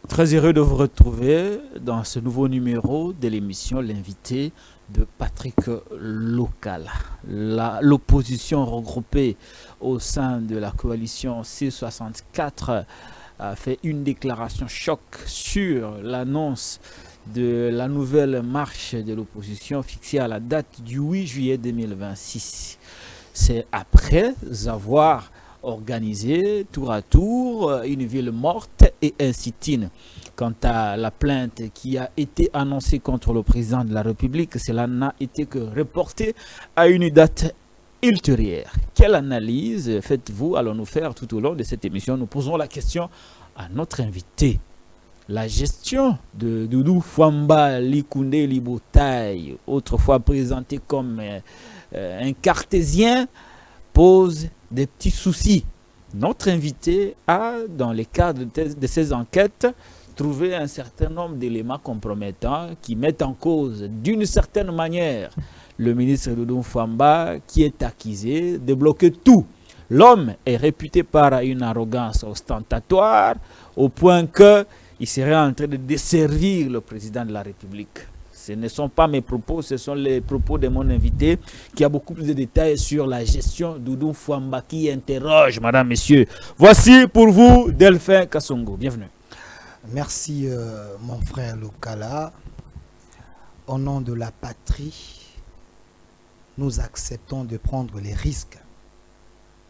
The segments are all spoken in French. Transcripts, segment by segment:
Très heureux de vous retrouver dans ce nouveau numéro de l'émission L'invité de Patrick Local. L'opposition regroupée au sein de la coalition C64 a fait une déclaration choc sur l'annonce de la nouvelle marche de l'opposition fixée à la date du 8 juillet 2026. C'est après avoir organisé tour à tour une ville morte et un sit-in. Quant à la plainte qui a été annoncée contre le président de la République, cela n'a été que reporté à une date ultérieure. Quelle analyse faites-vous? Allons-nous faire tout au long de cette émission? Nous posons la question à notre invité. La gestion de Doudou Fwamba Likunde Libotaï, autrefois présenté comme un cartésien, pose des petits soucis. Notre invité a, dans le cadre de ces enquêtes, trouvé un certain nombre d'éléments compromettants qui mettent en cause, d'une certaine manière, le ministre Doudou Fwamba, qui est accusé de bloquer tout. L'homme est réputé par une arrogance ostentatoire, au point qu'il serait en train de desservir le président de la République. Ce ne sont pas mes propos, ce sont les propos de mon invité qui a beaucoup plus de détails sur la gestion de Doudou Fwamba qui interroge, madame, messieurs. Voici pour vous Delphin Kassongo. Bienvenue. Merci mon frère Lokala. Au nom de la patrie, nous acceptons de prendre les risques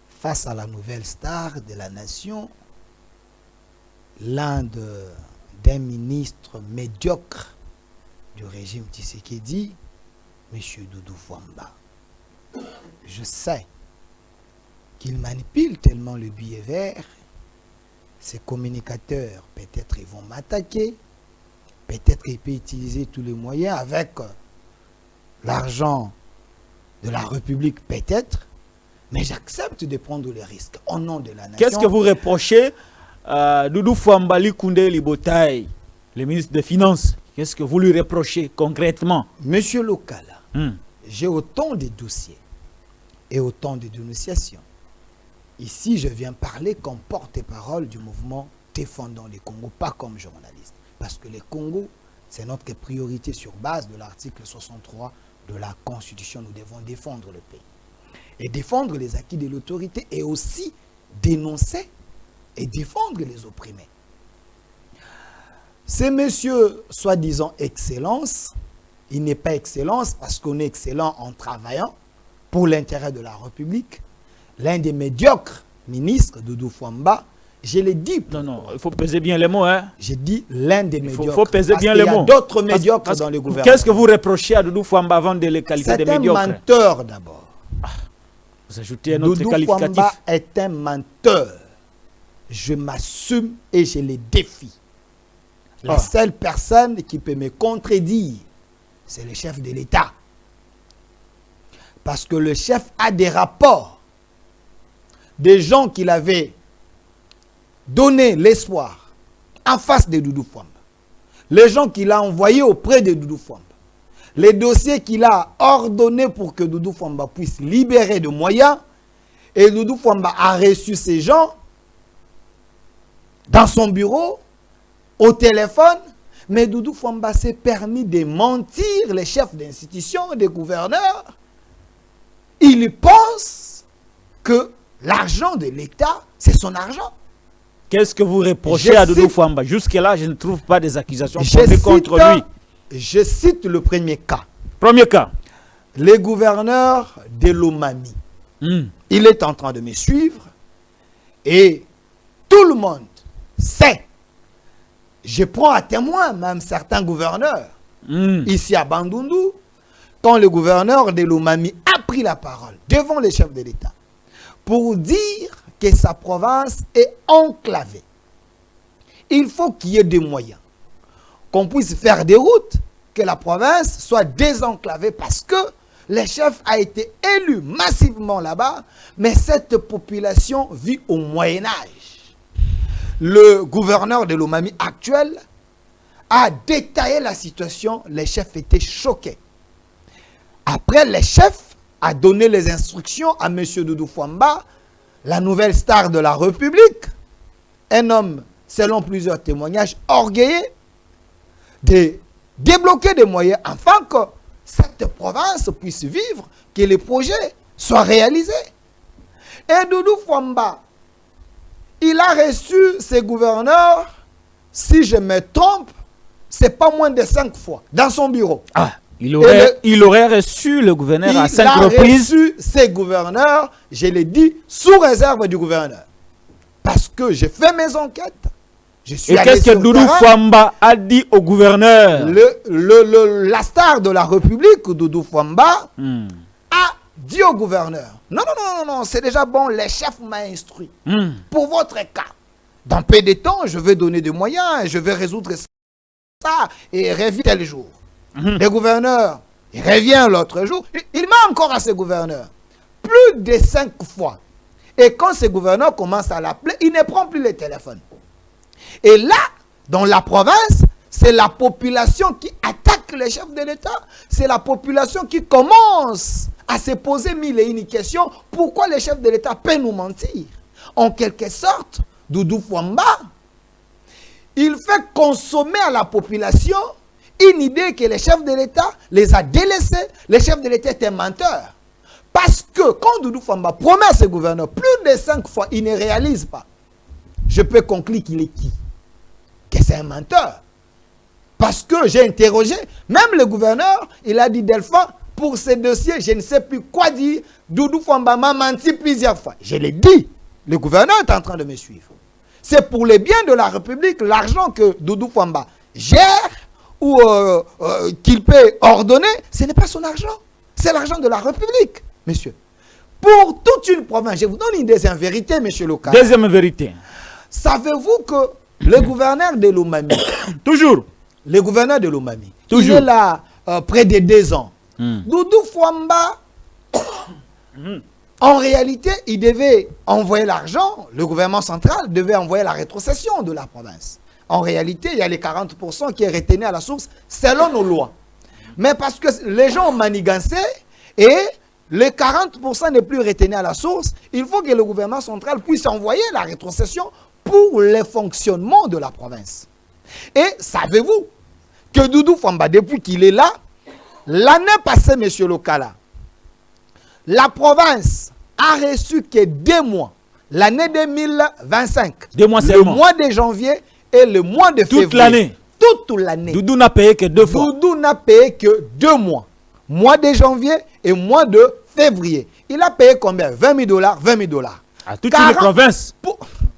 face à la nouvelle star de la nation, l'un d'un ministre médiocre du régime Tshisekedi, M. Doudou Fwamba. Je sais qu'il manipule tellement le billet vert. Ses communicateurs, peut-être ils vont m'attaquer, peut-être qu'il peut utiliser tous les moyens avec l'argent de la République, peut-être, mais j'accepte de prendre les risques au nom de la nation. Qu'est-ce que vous reprochez à Doudou Fwamba Likunde Libotaï, le ministre des Finances? Qu'est-ce que vous lui reprochez concrètement? Monsieur Lokala, j'ai autant de dossiers et autant de dénonciations. Ici, je viens parler comme porte-parole du mouvement défendant les Congos, pas comme journaliste. Parce que les Congos, c'est notre priorité sur base de l'article 63 de la Constitution. Nous devons défendre le pays. Et défendre les acquis de l'autorité et aussi dénoncer et défendre les opprimés. C'est monsieur, soi-disant, excellence. Il n'est pas excellence parce qu'on est excellent en travaillant pour l'intérêt de la République. L'un des médiocres ministres, Doudou Fwamba, je l'ai dit. Non, il faut peser bien les mots. Hein? J'ai dit l'un des médiocres. Il faut peser bien les mots. Il y a d'autres médiocres dans le gouvernement. Qu'est-ce que vous reprochez à Doudou Fwamba avant de les qualifier de médiocres? C'est un menteur d'abord. Vous ajoutez un autre Doudou qualificatif. Fwamba est un menteur. Je m'assume et je les défie. La seule personne qui peut me contredire, c'est le chef de l'État. Parce que le chef a des rapports des gens qu'il avait donné l'espoir en face de Doudou Fwamba. Les gens qu'il a envoyés auprès de Doudou Fwamba. Les dossiers qu'il a ordonnés pour que Doudou Fwamba puisse libérer de moyens. Et Doudou Fwamba a reçu ces gens dans son bureau, au téléphone, mais Doudou Fwamba s'est permis de mentir les chefs d'institution, des gouverneurs. Il pense que l'argent de l'État, c'est son argent. Qu'est-ce que vous reprochez à Doudou Fwamba? Jusque-là, je ne trouve pas des accusations fondées contre lui. Je cite le premier cas. Premier cas. Les gouverneurs de l'Omami. Il est en train de me suivre et tout le monde sait. Je prends à témoin même certains gouverneurs ici à Bandundu, quand le gouverneur de l'Omami a pris la parole devant les chefs de l'État pour dire que sa province est enclavée. Il faut qu'il y ait des moyens, qu'on puisse faire des routes, que la province soit désenclavée parce que le chef a été élu massivement là-bas, mais cette population vit au Moyen-Âge. Le gouverneur de l'Omami actuel a détaillé la situation. Les chefs étaient choqués. Après, le chef a donné les instructions à M. Doudou Fwamba, la nouvelle star de la République, un homme selon plusieurs témoignages, orgueilleux de débloquer des moyens afin que cette province puisse vivre, que les projets soient réalisés. Et Doudou Fwamba, il a reçu ses gouverneurs, si je me trompe, c'est pas moins de 5 fois dans son bureau. Ah, il aurait reçu le gouverneur à 5 reprises. Il a reçu ses gouverneurs, je l'ai dit, sous réserve du gouverneur. Parce que j'ai fait mes enquêtes. Je suis et qu'est-ce que Doudou Fwamba a dit au gouverneur? La star de la République, Doudou Fwamba, a dit au gouverneur, non, c'est déjà bon, le chef m'a instruit. Pour votre cas, dans peu de temps, je vais donner des moyens, je vais résoudre ça, et revient tel jour. Le gouverneur, il revient l'autre jour, il ment encore à ses gouverneurs. Plus de 5 fois. Et quand ces gouverneurs commencent à l'appeler, il ne prend plus le téléphone. Et là, dans la province, c'est la population qui attaque les chefs de l'État. C'est la population qui commence à se poser mille et une questions. Pourquoi les chefs de l'État peuvent nous mentir? En quelque sorte, Doudou Fwamba, il fait consommer à la population une idée que les chefs de l'État les a délaissés. Les chefs de l'État étaient menteurs. Parce que quand Doudou Fwamba promet à ses gouverneurs plus de 5 fois, il ne réalise pas. Je peux conclure qu'il est qui? Que c'est un menteur. Parce que j'ai interrogé, même le gouverneur, il a dit Delphin, pour ce dossier, je ne sais plus quoi dire. Doudou Fwamba m'a menti plusieurs fois. Je l'ai dit. Le gouverneur est en train de me suivre. C'est pour les biens de la République, l'argent que Doudou Fwamba gère ou qu'il peut ordonner, ce n'est pas son argent. C'est l'argent de la République, monsieur. Pour toute une province, je vous donne une deuxième vérité, monsieur Local. Deuxième vérité. Savez-vous que le gouverneur de Lomami, toujours, le gouverneur de Lomami, il est là près de 2 ans. Doudou Fwamba, en réalité, il devait envoyer l'argent, le gouvernement central devait envoyer la rétrocession de la province. En réalité, il y a les 40% qui est retenu à la source selon nos lois. Mais parce que les gens ont manigancé et les 40% n'est plus retenu à la source, il faut que le gouvernement central puisse envoyer la rétrocession pour le fonctionnement de la province. Et savez-vous que Doudou Fwamba, depuis qu'il est là, l'année passée, M. Lokala, la province a reçu que 2 mois, l'année 2025, 2 mois seulement. Le mois de janvier et le mois de février. Toute l'année. Toute l'année. Doudou n'a payé que 2 fois. Doudou n'a payé que 2 mois. Mois de janvier et mois de février. Il a payé combien? 20 000 $, 20 000 $. À toute une province.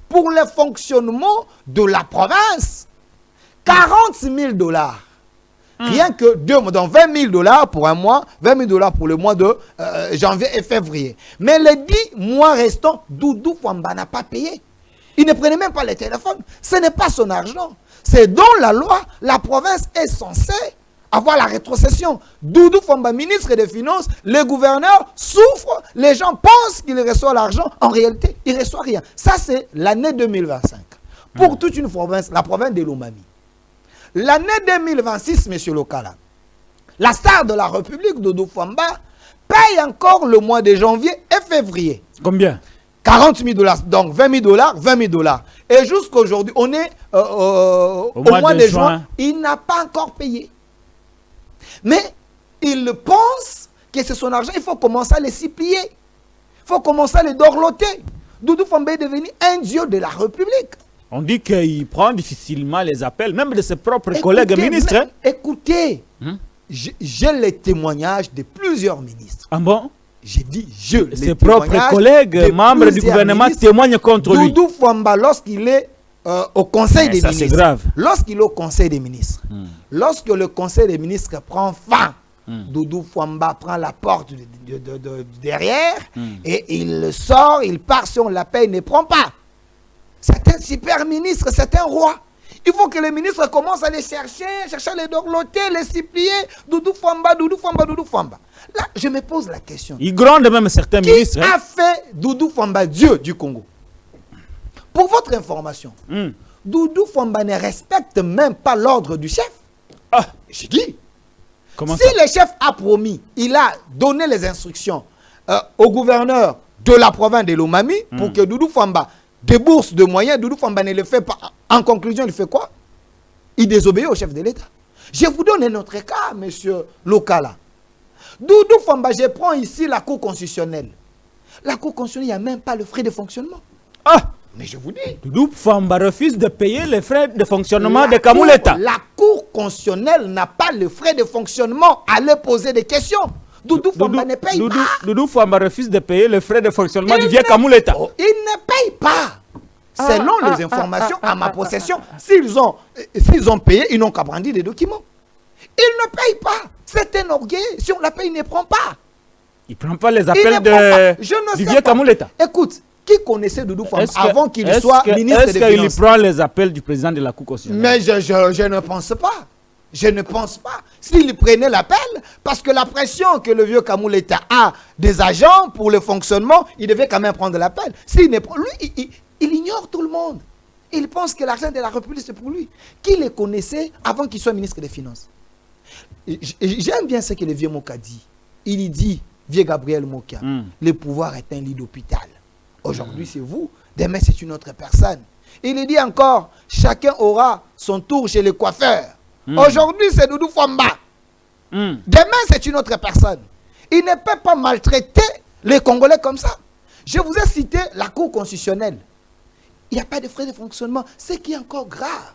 Pour le fonctionnement de la province, 40 000 $. Rien que 2 mois. Donc 20 000 $ pour un mois, 20 000 $ pour le mois de janvier et février. Mais les 10 mois restants, Doudou Fwamba n'a pas payé. Il ne prenait même pas le téléphone. Ce n'est pas son argent. C'est dans la loi, la province est censée avoir la rétrocession. Doudou Fwamba, ministre des Finances, le gouverneur souffre, les gens pensent qu'il reçoit l'argent. En réalité, il ne reçoit rien. Ça, c'est l'année 2025. Pour toute une province, la province de Lomami. L'année 2026, M. Lokala, la star de la République, Doudou Fwamba, paye encore le mois de janvier et février. Combien? 40 000 $, donc 20 000 $, 20 000 $. Et jusqu'à aujourd'hui, on est au mois de juin, il n'a pas encore payé. Mais il pense que c'est son argent, il faut commencer à les supplier. Il faut commencer à les dorloter. Doudou Fwamba est devenu un dieu de la République. On dit qu'il prend difficilement les appels, même de ses propres collègues ministres. Écoutez, j'ai les témoignages de plusieurs ministres. Ah bon? J'ai dit ses propres collègues, membres du gouvernement témoignent contre lui. Doudou Fwamba, lorsqu'il est au Conseil des ministres, c'est grave. Lorsqu'il est au Conseil des ministres, lorsque le Conseil des ministres prend fin, Doudou Fwamba prend la porte de derrière et il sort, il part, si on l'appelle, il ne prend pas. C'est un super ministre, c'est un roi. Il faut que les ministres commencent à les chercher à les dorloter, les supplier. Doudou Fwamba, Doudou Fwamba, Doudou Fwamba. Là, je me pose la question. Il gronde même certains ministres. Qui a fait Doudou Fwamba Dieu du Congo? Pour votre information, Doudou Fwamba ne respecte même pas l'ordre du chef. Ah, j'ai dit. Comment si le chef a promis, il a donné les instructions au gouverneur de la province de Lomami pour que Doudou Fwamba des bourses de moyens, Doudou Famba ne le fait pas. En conclusion, il fait quoi? Il désobéit au chef de l'État. Je vous donne un autre cas, monsieur Lokala. Doudou Famba, je prends ici la Cour constitutionnelle. La Cour constitutionnelle, il n'y a même pas le frais de fonctionnement. Ah! Mais je vous dis. Doudou Famba refuse de payer les frais de fonctionnement de Kamouleta. La Cour constitutionnelle n'a pas le frais de fonctionnement. Allez poser des questions. Doudou Famba ne paye pas. Doudou Famba refuse de payer les frais de fonctionnement du vieux Kamouleta. Il ne paye pas. Selon les informations à ma possession, s'ils ont payé, ils n'ont qu'à brandir des documents. Ils ne payent pas. C'est un orgueil. Si on la paye, il ne prend pas. Il ne prend pas les appels du vieux Kamouleta. Écoute, qui connaissait Doudou Famba avant qu'il soit ministre des Finances? Est-ce qu'il prend les appels du président de la Cour constitutionnelle? Mais je ne pense pas. Je ne pense pas. S'il prenait l'appel, parce que la pression que le vieux Kamouleta a des agents pour le fonctionnement, il devait quand même prendre l'appel. S'il ne prend, lui, il ignore tout le monde. Il pense que l'argent de la République, c'est pour lui. Qui le connaissait avant qu'il soit ministre des Finances? J'aime bien ce que le vieux Moka dit. Il dit, vieux Gabriel Moka, le pouvoir est un lit d'hôpital. Aujourd'hui, c'est vous. Demain, c'est une autre personne. Il dit encore, chacun aura son tour chez le coiffeur. Aujourd'hui, c'est Doudou Famba. Demain, c'est une autre personne. Il ne peut pas maltraiter les Congolais comme ça. Je vous ai cité la Cour constitutionnelle. Il n'y a pas de frais de fonctionnement. Ce qui est encore grave.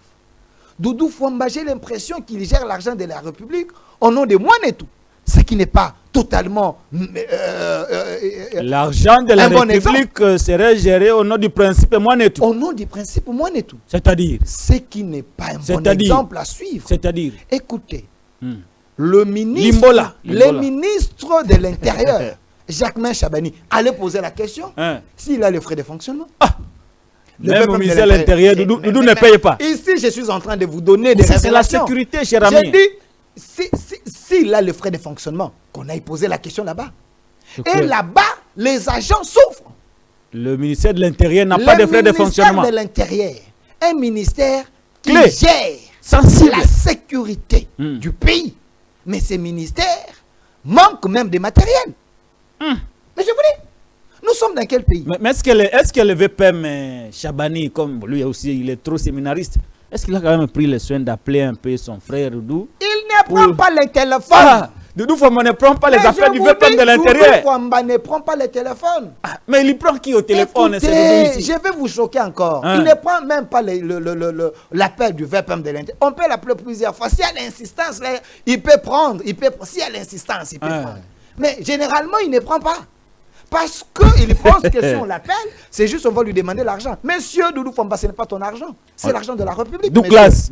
Doudou Famba, j'ai l'impression qu'il gère l'argent de la République au nom de Mouanetou. Ce qui n'est pas totalement... l'argent de la République serait géré au nom du principe Mouanetou. Au nom du principe Mouanetou. C'est-à-dire? Ce qui n'est pas un bon exemple à suivre. C'est-à-dire? Écoutez, le ministre de l'Intérieur, Jacquemain Chabani, allait poser la question s'il a les frais de fonctionnement. Même au ministère de l'Intérieur, Doudou ne paye pas. Ici, je suis en train de vous donner des révélations. C'est la sécurité, cher ami. J'ai dit, s'il a les frais de fonctionnement, qu'on aille poser la question là-bas. Et là-bas, les agents souffrent. Le ministère de l'Intérieur n'a pas de frais de fonctionnement. Le ministère de l'Intérieur, un ministère qui clé, gère sensible, la sécurité du pays. Mais ce ministère manque même de matériel. Mais je vous dis, nous sommes dans quel pays? Mais est-ce que le VPM Chabani, comme lui aussi, il est trop séminariste, est-ce qu'il a quand même pris le soin d'appeler un peu son frère Doudou? Il ne prend pas les téléphones. Doudou Famba ne prend pas les appels du VPM de l'Intérieur. Doudou Famba ne prend pas les téléphones. Mais il prend qui au téléphone? Écoutez, je vais vous choquer encore. Il ne prend même pas l'appel du VPM de l'Intérieur. On peut l'appeler plusieurs fois. S'il y a l'insistance, il peut prendre. S'il y a l'insistance, il peut prendre. Mais généralement, il ne prend pas. Parce qu'il pense que si on l'appelle, c'est juste on va lui demander l'argent. Monsieur Doudou Famba, ce n'est pas ton argent. C'est l'argent de la République. Douglas.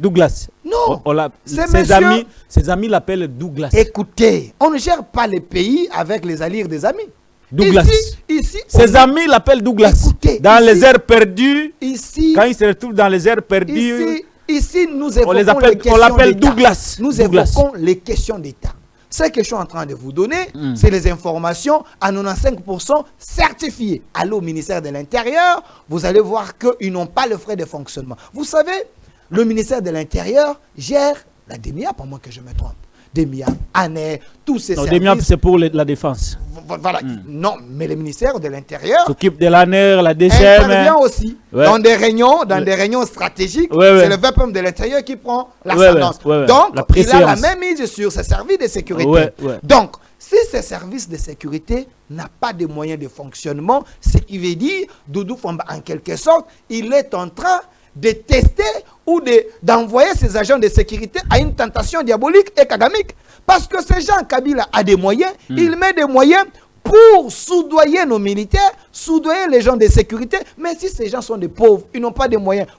Non. Ses amis l'appellent Douglas. Écoutez, on ne gère pas les pays avec les allures des amis. Douglas. Ici, ses amis l'appellent Douglas. Écoutez, dans les airs perdus, quand il se retrouve dans les airs perdus, ici nous évoquons on l'appelle Douglas. Nous évoquons les questions d'État. Ce que je suis en train de vous donner, c'est les informations à 95% certifiées. Allez au ministère de l'Intérieur, vous allez voir qu'ils n'ont pas le frais de fonctionnement. Vous savez, le ministère de l'Intérieur gère la DEMIAP, à moins que je me trompe. DEMIAP, ANER, tous ces services. DEMIAP, c'est pour la défense. Voilà. Non, mais le ministère de l'Intérieur s'occupe de l'ANER, la DCM. Intervient aussi dans des réunions stratégiques. C'est le VPM de l'Intérieur qui prend l'ascendance. Donc, il a la même mise sur ses services de sécurité. Donc, si ces services de sécurité n'ont pas de moyens de fonctionnement, ce qui veut dire, Doudou Famba, en quelque sorte, il est en train de tester ou d'envoyer ses agents de sécurité à une tentation diabolique et kadamique. Parce que ces gens, Kabila a des moyens, il met des moyens pour soudoyer nos militaires, soudoyer les gens de sécurité. Mais si ces gens sont des pauvres, ils n'ont pas de moyens,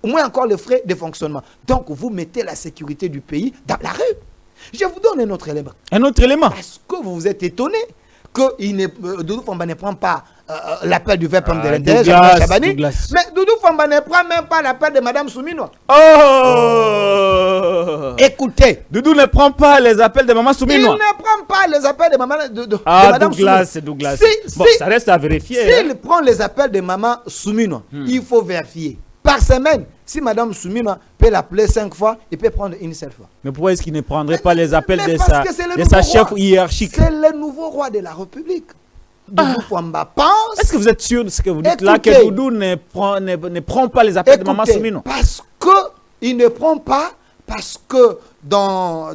moins encore les frais de fonctionnement. Donc vous mettez la sécurité du pays dans la rue. Je vous donne un autre élément. Un autre élément? Parce que vous vous êtes étonné que Doudou Famba ne prend pas l'appel du VPM de l'Intérieur, Chabani. Mais Doudou Famba ne prend même pas l'appel de Mme Souminois. Écoutez. Doudou ne prend pas les appels de Mme Souminois. Il ne prend pas les appels de Mme Souminois. C'est Douglas. Ça reste à vérifier. S'il prend les appels de Mme Souminois, il faut vérifier. Par semaine, si Mme Souminois peut l'appeler 5 fois, il peut prendre une seule fois. Mais pourquoi est-ce qu'il ne prendrait pas les appels de sa chef hiérarchique? C'est le nouveau roi de la République. Doudou Fwamba pense... Est-ce que vous êtes sûr de ce que vous dites là, que Doudou ne prend pas les appels de Maman Soumino? Parce qu'il ne prend pas, parce que bon,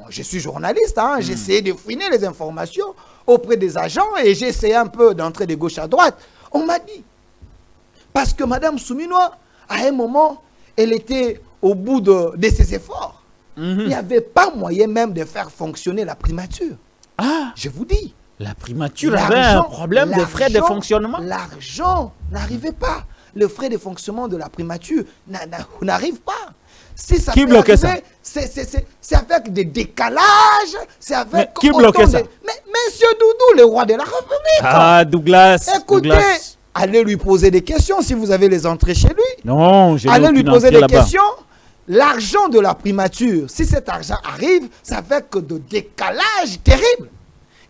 je suis journaliste, hein, j'ai essayé de fouiner les informations auprès des agents et j'ai essayé un peu d'entrer de gauche à droite. On m'a dit, parce que Madame Soumino, à un moment, elle était au bout de ses efforts. Il n'y avait pas moyen même de faire fonctionner la primature. Ah, je vous dis. La primature avait un problème de frais de fonctionnement. L'argent n'arrivait pas. Le frais de fonctionnement de la primature n'arrive pas. Si ça qui bloquait ça? C'est avec des décalages. C'est avec... Qui bloquait ça? Mais Monsieur Doudou, le roi de la République. Ah, Douglas. Écoutez, allez lui poser des questions si vous avez les entrées chez lui. Non, je n'ai allez lui poser des questions. L'argent de la primature, si cet argent arrive, ça fait que de décalage terrible.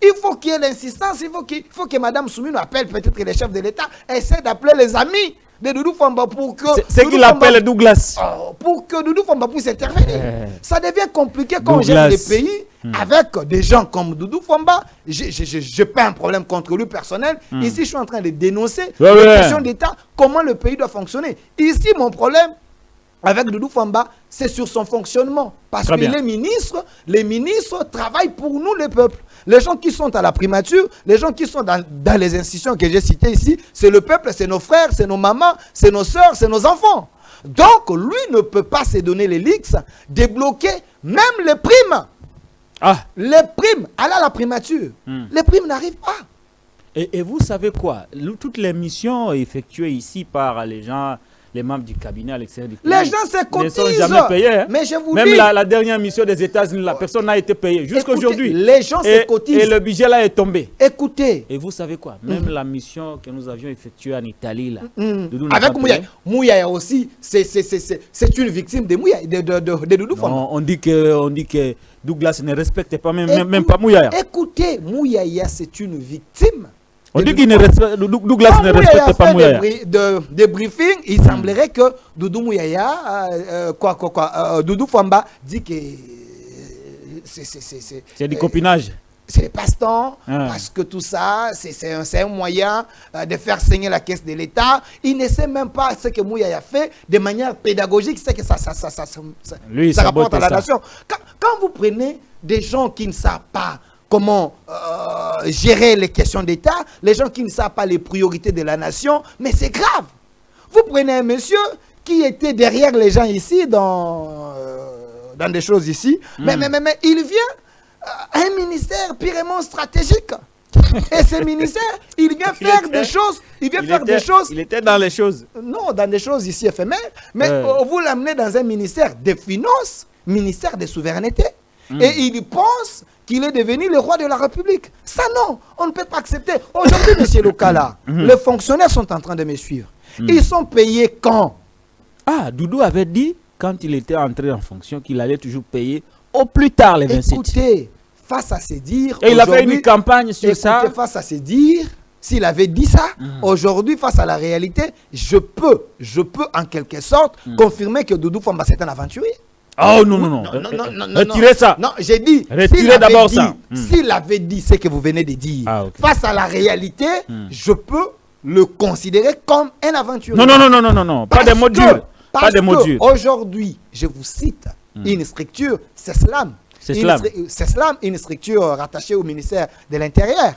Il faut qu'il y ait l'insistance, il faut que Mme Soumino appelle peut-être les chefs de l'État, essaie d'appeler les amis de Doudou Fwamba pour que... C'est qu'il appelle Douglas. Pour que Doudou Fwamba puisse intervenir. Ça devient compliqué quand j'aime les pays avec des gens comme Doudou Fwamba. Je pas un problème contre lui personnel. Ici, je suis en train de dénoncer les questions d'État, comment le pays doit fonctionner. Ici, mon problème avec Doudou Fwamba, c'est sur son fonctionnement. Parce que les ministres travaillent pour nous, les peuples. Les gens qui sont à la primature, les gens qui sont dans les institutions que j'ai citées ici, c'est le peuple, c'est nos frères, c'est nos mamans, c'est nos soeurs, c'est nos enfants. Donc, lui ne peut pas se donner les leaks, débloquer même les primes. Ah. Les primes, aller à la primature, les primes n'arrivent pas. Et vous savez quoi? Toutes les missions effectuées ici par les gens... Les membres du cabinet à l'extérieur du pays. Les gens se cotisent. Ne sont jamais payés. Hein. Mais je vous Même dis... la dernière mission des États-Unis, la personne n'a été payée. Jusqu'aujourd'hui. Les gens se cotisent. Et le budget là est tombé. Écoutez. Et vous savez quoi? Même la mission que nous avions effectuée en Italie, là. Avec Mouyaya. Mouyaya aussi, c'est une victime de Mouyaya, de Doudou Fwamba. On dit que Douglas ne respecte pas même pas Mouyaya. Écoutez, Mouyaya, c'est une victime. On dit qu'il ne respecte, Douglas ne respecte pas Mouyaya. Des briefings, il semblerait que Doudou Mouyaya, Doudou Fwamba dit que c'est du copinage. C'est les passe-temps, parce que tout ça, c'est un moyen de faire saigner la caisse de l'État. Il ne sait même pas ce que Mouyaya fait de manière pédagogique, c'est que ça rapporte à la nation. Quand vous prenez des gens qui ne savent pas comment gérer les questions d'État, les gens qui ne savent pas les priorités de la nation, mais c'est grave. Vous prenez un monsieur qui était derrière les gens ici, dans des choses ici, mais il vient à un ministère purement stratégique. Et ce ministère, il vient faire des choses. Il était dans les choses. Non, dans des choses ici éphémères, mais vous l'amenez dans un ministère des Finances, ministère de souveraineté, et il pense qu'il est devenu le roi de la République. Ça, non, on ne peut pas accepter. Aujourd'hui, M. Lokala, les fonctionnaires sont en train de me suivre. Ils sont payés quand? Ah, Doudou avait dit, quand il était entré en fonction, qu'il allait toujours payer au plus tard les 27. Écoutez, face à ces dires... Et il a fait une campagne sur ça. Face à ces dires, s'il avait dit ça, aujourd'hui, face à la réalité, je peux en quelque sorte confirmer que Doudou Fwamba, c'est un aventurier. Oh non. Retirez ça. Non, j'ai dit. Retirez d'abord ça. S'il avait dit ce que vous venez de dire, face à la réalité, je peux le considérer comme un aventurier. Non. Pas des mots durs. Pas des mots durs. Aujourd'hui, je vous cite une structure, c'est Slam. C'est Slam, une structure rattachée au ministère de l'Intérieur.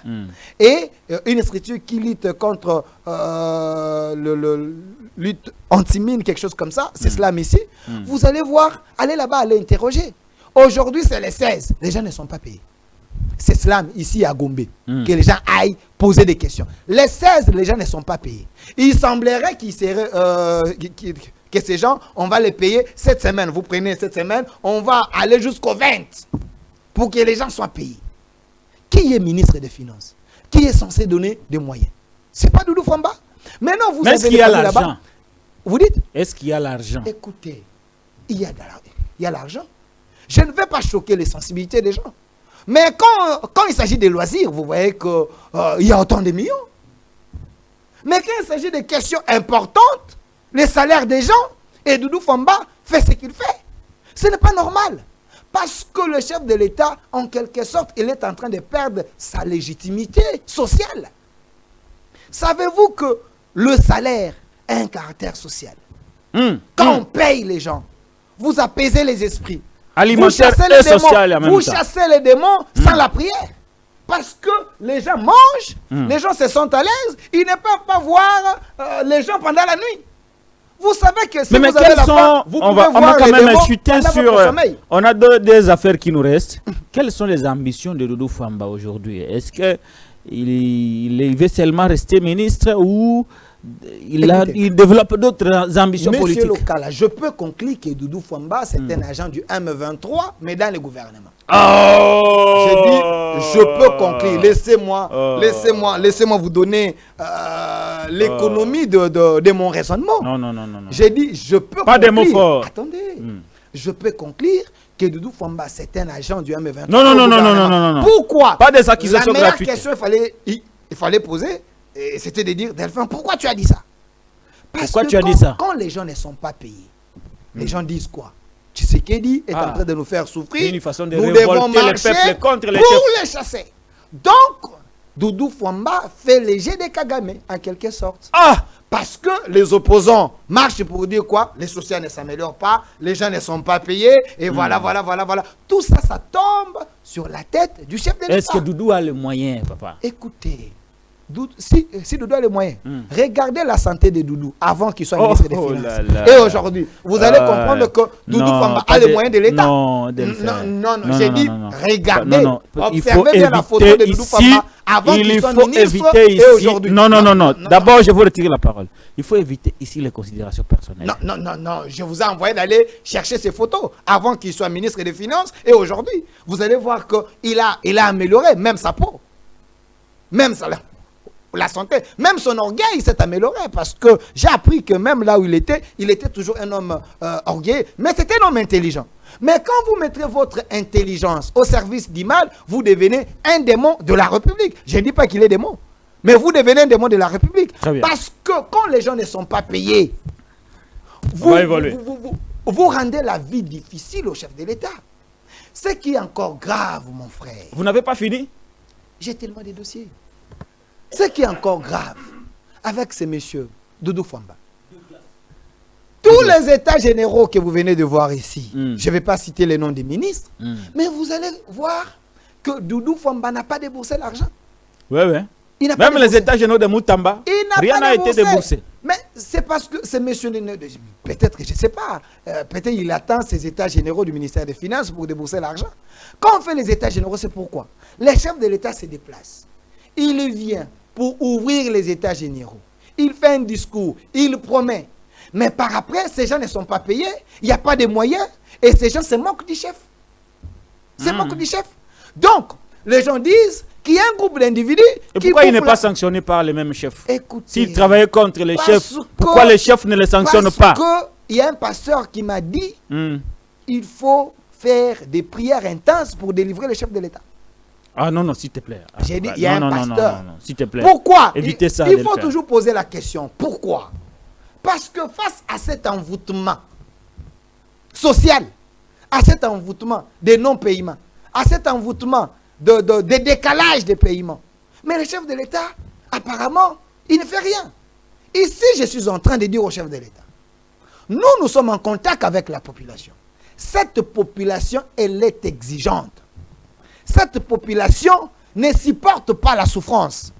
Et une structure qui lutte contre lutte anti-mine, quelque chose comme ça. C'est Slam ici. Vous allez voir, allez là-bas, allez interroger. Aujourd'hui, c'est les 16. Les gens ne sont pas payés. C'est Slam ici à Gombe. Que les gens aillent poser des questions. Les 16, les gens ne sont pas payés. Il semblerait qu'ils seraient... que ces gens, on va les payer cette semaine. Vous prenez cette semaine, on va aller jusqu'au 20 pour que les gens soient payés. Qui est ministre des Finances? Qui est censé donner des moyens? Ce n'est pas Doudou Fwamba. Maintenant, vous est-ce qu'il y a l'argent? Vous dites? Est-ce qu'il y a l'argent? Écoutez, il y a l'argent. Je ne vais pas choquer les sensibilités des gens. Mais quand il s'agit des loisirs, vous voyez qu'il y a autant de millions. Mais quand il s'agit de questions importantes, les salaires des gens, et Doudou Fwamba fait ce qu'il fait. Ce n'est pas normal. Parce que le chef de l'État, en quelque sorte, il est en train de perdre sa légitimité sociale. Savez-vous que le salaire a un caractère social? Quand on paye les gens, vous apaisez les esprits. Alimentaire et social en même temps. Vous chassez les démons sans la prière. Parce que les gens mangent, les gens se sentent à l'aise, ils ne peuvent pas voir les gens pendant la nuit. Vous savez que si mais vous avez la faim, vous pouvez voir quand les même démons chuter pendant sur... votre sommeil. On a des affaires qui nous restent. Quelles sont les ambitions de Doudou Fwamba aujourd'hui? Est-ce qu'il veut seulement rester ministre ou il développe d'autres ambitions politiques? Monsieur Lokala, je peux conclure que Doudou Fwamba, c'est un agent du M23, mais dans le gouvernement. Oh! J'ai dit, je peux conclure. Laissez-moi vous donner l'économie de mon raisonnement. Non. J'ai dit, je peux pas conclure. Des mots forts. Attendez. Je peux conclure que Doudou Fwamba, c'est un agent du M23. Non. Pourquoi? Pas des accusations gratuites. La meilleure question il fallait poser, c'était de dire, Delphin, pourquoi tu as dit ça? Parce que quand les gens ne sont pas payés, les gens disent quoi? Tshisekedi est en train de nous faire souffrir. Une façon de nous devons marcher le peuple contre les pour les chasser. Donc, Doudou Fwamba fait les jets de Kagame, en quelque sorte. Parce que les opposants marchent pour dire quoi? Les sociaux ne s'améliorent pas, les gens ne sont pas payés, et voilà. Tout ça, ça tombe sur la tête du chef de l'État. Est-ce que Doudou a les moyens, papa? Écoutez, si Doudou a les moyens, regardez la santé de Doudou avant qu'il soit ministre des Finances. Et aujourd'hui, vous allez comprendre que Doudou Fwamba a les moyens de l'État. Non, j'ai dit, regardez, observez bien la photo de Doudou Fwamba avant qu'il soit ministre et aujourd'hui. Non. D'abord, je vous retire la parole. Il faut éviter ici les considérations personnelles. Non. Je vous ai envoyé d'aller chercher ces photos avant qu'il soit ministre des Finances et aujourd'hui. Vous allez voir qu'il a amélioré même sa peau. Même ça. La santé, même son orgueil s'est amélioré parce que j'ai appris que même là où il était toujours un homme orgueilleux, mais c'était un homme intelligent. Mais quand vous mettrez votre intelligence au service du mal, vous devenez un démon de la République. Je ne dis pas qu'il est démon, mais vous devenez un démon de la République. Parce que quand les gens ne sont pas payés, vous rendez la vie difficile au chef de l'État. Ce qui est encore grave, mon frère. Vous n'avez pas fini? J'ai tellement de dossiers. Ce qui est encore grave avec ces messieurs, Doudou Fwamba, tous les états généraux que vous venez de voir ici, je ne vais pas citer les noms des ministres, mais vous allez voir que Doudou Fwamba n'a pas déboursé l'argent. Oui. Même les états généraux de Moutamba, rien n'a été déboursé. Mais c'est parce que ces messieurs, peut-être que je ne sais pas, peut-être il attend ces états généraux du ministère des Finances pour débourser l'argent. Quand on fait les états généraux, c'est pourquoi les chefs de l'État se déplacent. Il vient pour ouvrir les états généraux. Il fait un discours, il promet. Mais par après, ces gens ne sont pas payés, il n'y a pas de moyens, et ces gens se moquent du chef. Donc, les gens disent qu'il y a un groupe d'individus qui... Pourquoi il n'est pas sanctionné par les mêmes chefs? Écoutez, s'il travaillait contre les chefs, pourquoi les chefs ne les sanctionnent pas? Parce qu'il y a un pasteur qui m'a dit il faut faire des prières intenses pour délivrer le chef de l'État. Non, s'il te plaît. J'ai dit, il y a un pasteur. Non, s'il te plaît. Pourquoi? Évitez ça. Il faut toujours poser la question. Pourquoi? Parce que face à cet envoûtement social, à cet envoûtement des non-paiements, à cet envoûtement de décalage des paiements, mais le chef de l'État, apparemment, il ne fait rien. Ici, je suis en train de dire au chef de l'État, nous sommes en contact avec la population. Cette population, elle est exigeante. Cette population ne supporte pas la souffrance.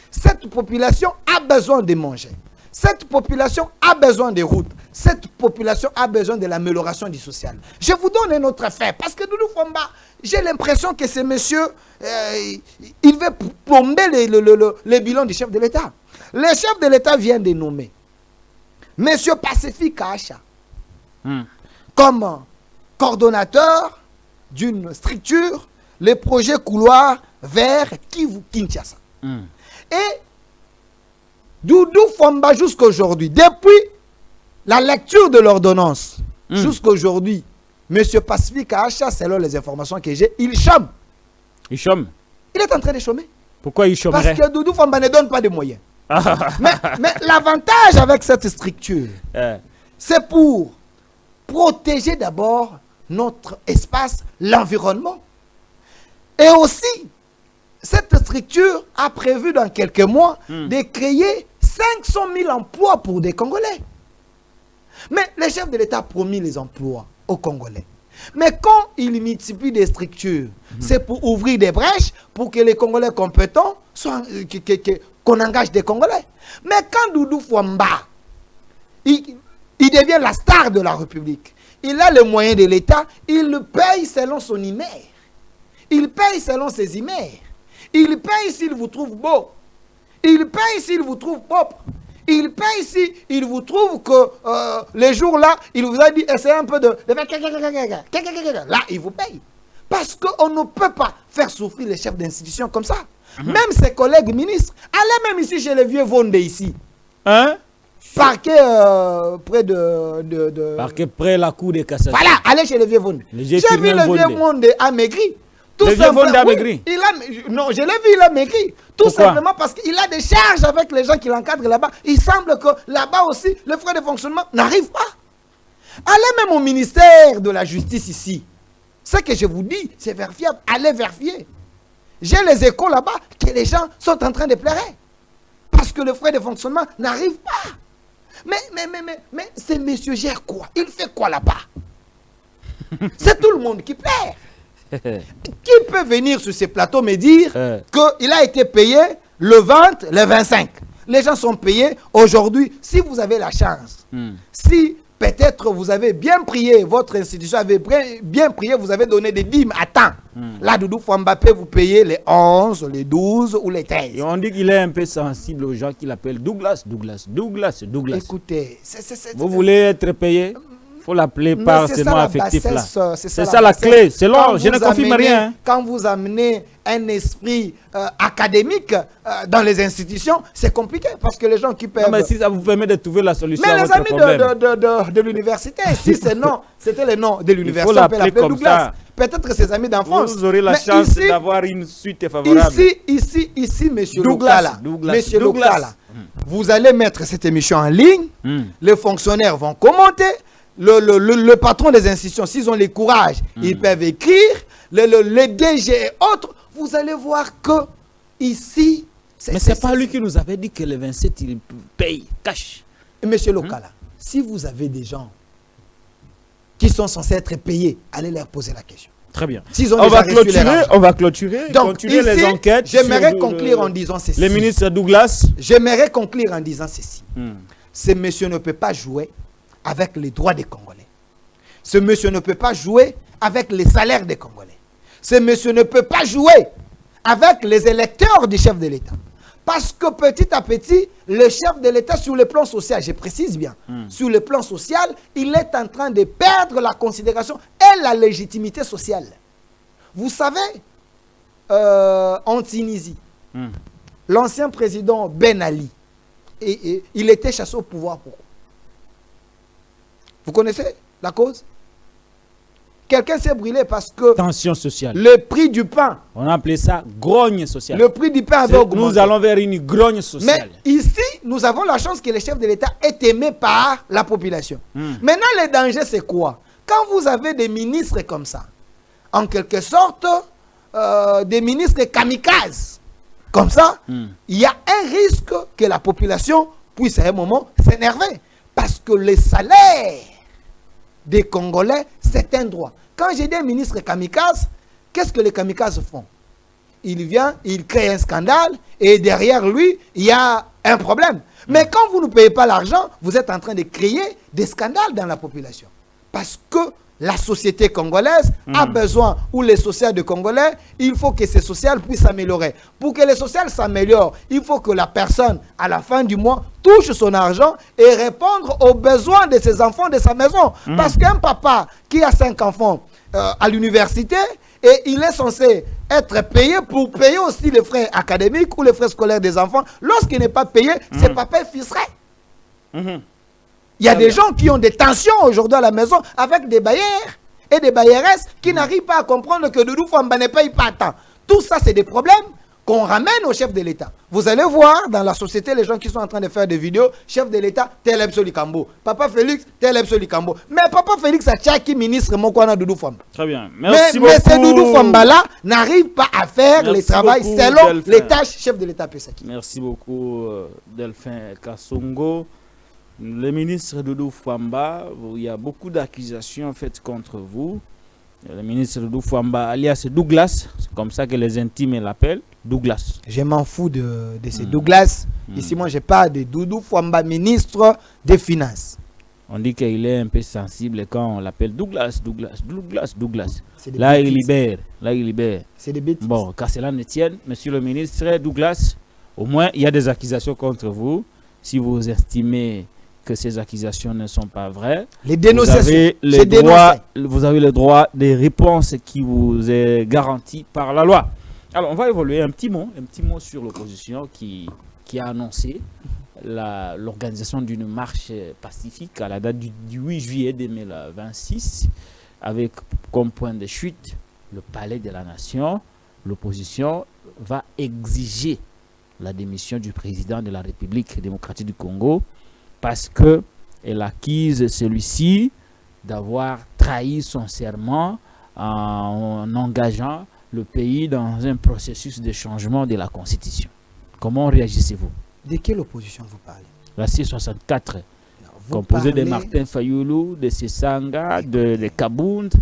Cette population a besoin de manger. Cette population a besoin de routes. Cette population a besoin de l'amélioration du social. Je vous donne un autre fait. Parce que Doudou Fwamba, j'ai l'impression que ces messieurs, il veut plomber le bilan du chef de l'État. Le chef de l'État vient de nommer Monsieur Pacifique Acha comme coordonnateur d'une structure, les projets couloirs vers Kivu-Kinshasa. Et Doudou Fwamba jusqu'à aujourd'hui, depuis la lecture de l'ordonnance, jusqu'à aujourd'hui, M. Pacifique Acha, selon les informations que j'ai, il chôme. Il chôme? Il est en train de chômer. Pourquoi il chômerait? Parce que Doudou Fwamba ne donne pas de moyens. mais l'avantage avec cette structure, c'est pour protéger d'abord notre espace, l'environnement. Et aussi, cette structure a prévu dans quelques mois de créer 500 000 emplois pour des Congolais. Mais les chefs de l'État ont promis les emplois aux Congolais. Mais quand ils multiplient des structures, c'est pour ouvrir des brèches pour que les Congolais compétents soient, qu'on engage des Congolais. Mais quand Doudou Fwamba, il devient la star de la République, il a les moyens de l'État, il le paye selon son hymer. Il paye selon ses hymères. Il paye s'il vous trouve beau. Il paye s'il vous trouve propre. Il paye s'il vous trouve que les jours-là, il vous a dit, essayez un peu de... Là, il vous paye. Parce qu'on ne peut pas faire souffrir les chefs d'institution comme ça. Même ses collègues ministres. Allez même ici chez les vieux Vonde ici. Hein? Parquet près de... Parquet près la cour de cassation. Voilà, allez chez les vieux Vonde. J'ai vu le vieux Vonde amaigri. Tout simplement, oui, non, je l'ai vu, il a maigri. Tout simplement parce qu'il a des charges avec les gens qui l'encadrent là-bas. Il semble que là-bas aussi, les frais de fonctionnement n'arrivent pas. Allez même au ministère de la Justice ici. Ce que je vous dis, c'est vérifiable. Allez vérifier. J'ai les échos là-bas que les gens sont en train de pleurer. Parce que le frais de fonctionnement n'arrive pas. Mais ce monsieur gère quoi? Il fait quoi là-bas? C'est tout le monde qui pleure. Qui peut venir sur ces plateaux me dire qu'il a été payé le 20, le 25? Les gens sont payés aujourd'hui. Si vous avez la chance, si peut-être vous avez bien prié, votre institution avait bien prié, vous avez donné des dîmes à temps. Là, Doudou Fwamba peut vous payer les 11, les 12 ou les 13. Et on dit qu'il est un peu sensible aux gens qui l'appellent Douglas. Écoutez, vous voulez être payé? Il faut l'appeler par ce nom affectif-là. C'est ça la clé. Selon, je ne confirme rien. Quand vous amenez un esprit académique dans les institutions, c'est compliqué parce que les gens qui peuvent... Non, mais si ça vous permet de trouver la solution à votre problème. de l'université, si c'était le nom de l'université, on peut l'appeler Douglas. Peut-être que ses amis d'enfance. Vous aurez la chance d'avoir une suite favorable. Ici, monsieur Douglas, vous allez mettre cette émission en ligne. Les fonctionnaires vont commenter. Le patron des institutions, s'ils ont le courage, ils peuvent écrire, les DG et autres, vous allez voir que ici... Mais ce n'est pas lui qui nous avait dit que le 27, il paye cash. Monsieur Lokala, si vous avez des gens qui sont censés être payés, allez leur poser la question. Très bien. On va clôturer. Donc, continuer ici, les enquêtes. J'aimerais conclure en disant ceci. Le ministre Douglas. J'aimerais conclure en disant ceci. Ce monsieur ne peut pas jouer avec les droits des Congolais. Ce monsieur ne peut pas jouer avec les salaires des Congolais. Ce monsieur ne peut pas jouer avec les électeurs du chef de l'État. Parce que petit à petit, le chef de l'État, sur le plan social, je précise bien, sur le plan social, il est en train de perdre la considération et la légitimité sociale. Vous savez, en Tunisie, l'ancien président Ben Ali, il était chassé au pouvoir. Pourquoi? Vous connaissez la cause? Quelqu'un s'est brûlé parce que... Tension sociale. Le prix du pain. On a appelé ça grogne sociale. Le prix du pain avait augmenté. Nous allons vers une grogne sociale. Mais ici, nous avons la chance que le chef de l'État est aimé par la population. Maintenant, le danger, c'est quoi? Quand vous avez des ministres comme ça, en quelque sorte, des ministres kamikazes, comme ça, il y a un risque que la population puisse à un moment s'énerver. Parce que les salaires des Congolais, c'est un droit. Quand j'ai des ministres kamikazes, qu'est-ce que les kamikazes font? Il vient, il crée un scandale et derrière lui, il y a un problème. Mais quand vous ne payez pas l'argent, vous êtes en train de créer des scandales dans la population. Parce que la société congolaise a besoin, ou les sociales de Congolais, il faut que ces sociales puissent s'améliorer. Pour que les sociales s'améliorent, il faut que la personne, à la fin du mois, touche son argent et répondre aux besoins de ses enfants de sa maison. Parce qu'un papa qui a 5 enfants à l'université, et il est censé être payé pour payer aussi les frais académiques ou les frais scolaires des enfants. Lorsqu'il n'est pas payé, ses papas fisseraient. Il y a des gens qui ont des tensions aujourd'hui à la maison avec des bailleurs et des bailleresses qui n'arrivent pas à comprendre que Doudou Fwamba ne paye pas à temps. Tout ça, c'est des problèmes qu'on ramène au chef de l'État. Vous allez voir dans la société les gens qui sont en train de faire des vidéos, chef de l'État, tel Likambo. Papa Félix, tel Likambo. Mais Papa Félix a tchaki ministre Mokwana Doudou Famba. Très bien. Merci beaucoup. Mais ce Doudou Famba là n'arrive pas à faire le travail selon Delphin. les tâches chef de l'État Pesaki. Merci beaucoup Delphin Kassongo. Le ministre Doudou Famba, il y a beaucoup d'accusations faites contre vous. Le ministre Doudou Famba, alias Douglas, c'est comme ça que les intimes l'appellent, Douglas. Je m'en fous de ces Douglas. Ici, moi, je parle de Doudou Famba, ministre des Finances. On dit qu'il est un peu sensible quand on l'appelle Douglas. Là, il libère. C'est des bêtises. Bon, qu'à cela ne tienne, monsieur le ministre Douglas, au moins, il y a des accusations contre vous. Si vous estimez que ces accusations ne sont pas vraies, les dénonciations, vous avez le droit des réponses qui vous est garanti par la loi. Alors, on va évoluer un petit mot sur l'opposition qui a annoncé l'organisation d'une marche pacifique à la date du 8 juillet 2026 avec comme point de chute le palais de la nation. L'opposition va exiger la démission du président de la République démocratique du Congo parce qu'elle accuse celui-ci d'avoir trahi son serment en engageant le pays dans un processus de changement de la Constitution. Comment réagissez-vous? De quelle opposition vous parlez? La C64, composée de Martin Fayoulou, de Sessanga, de Kabound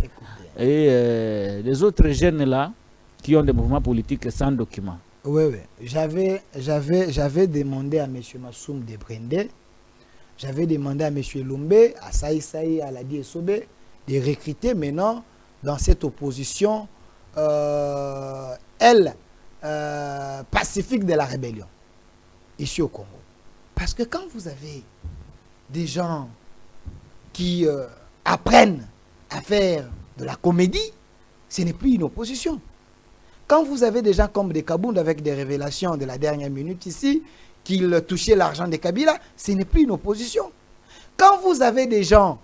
et des autres jeunes là qui ont des mouvements politiques sans document. Oui. J'avais demandé à M. Massoum de Brendé, j'avais demandé à M. Lumbe, à Saï, à Ladi Essobe, de recruter maintenant dans cette opposition pacifique de la rébellion, ici au Congo. Parce que quand vous avez des gens qui apprennent à faire de la comédie, ce n'est plus une opposition. Quand vous avez des gens comme des Kabound avec des révélations de la dernière minute ici, qu'ils touchaient l'argent de Kabila, ce n'est plus une opposition. Quand vous avez des gens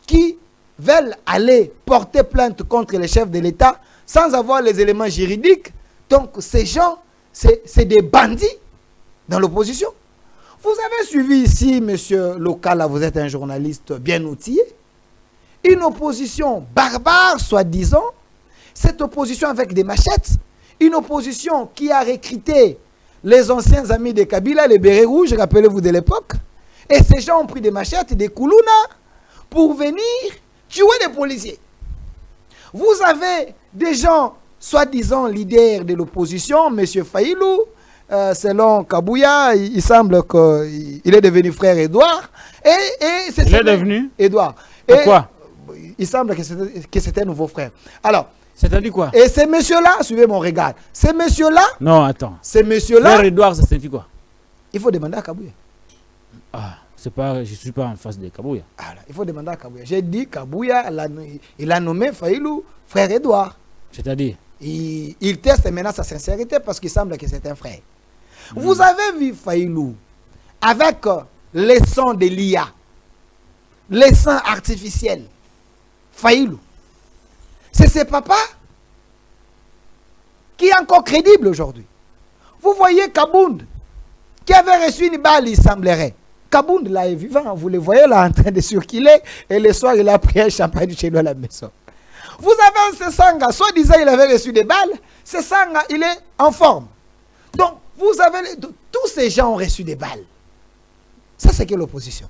qui veulent aller porter plainte contre les chefs de l'État sans avoir les éléments juridiques, donc ces gens, c'est des bandits dans l'opposition. Vous avez suivi ici, monsieur Lokala, vous êtes un journaliste bien outillé, une opposition barbare, soi-disant, cette opposition avec des machettes, une opposition qui a recruté les anciens amis de Kabila, les bérets rouges, rappelez-vous de l'époque, et ces gens ont pris des machettes, des koulouna, pour venir tuer les policiers. Vous avez des gens, soi-disant leaders de l'opposition, M. Faïlou, selon Kabouya, il semble qu'il est devenu frère Edouard. Il est devenu Edouard. Pourquoi? Il semble que c'était un nouveau frère. Alors, c'est-à-dire quoi? Et ces messieurs-là, suivez mon regard, ces messieurs-là... Non, attends. Ces messieurs-là... Frère Edouard, ça signifie quoi? Il faut demander à Kabouya. Ah, c'est pas, je ne suis pas en face de Kabouya. Ah, il faut demander à Kabouya. J'ai dit Kabouya, il a nommé Faïlou frère Edouard. C'est-à-dire? Il teste maintenant sa sincérité parce qu'il semble que c'est un frère. Vous avez vu Faïlou avec les sons de l'IA, les sons artificiels. Faïlou. C'est ses papas qui est encore crédible aujourd'hui. Vous voyez Kabound, qui avait reçu une balle, il semblerait. Kabound là est vivant, vous le voyez là en train de circuler, et le soir il a pris un champagne chez nous à la maison. Vous avez un Sessanga, soi-disant il avait reçu des balles, Sessanga il est en forme. Donc vous avez, tous ces gens ont reçu des balles. Ça c'est que l'opposition.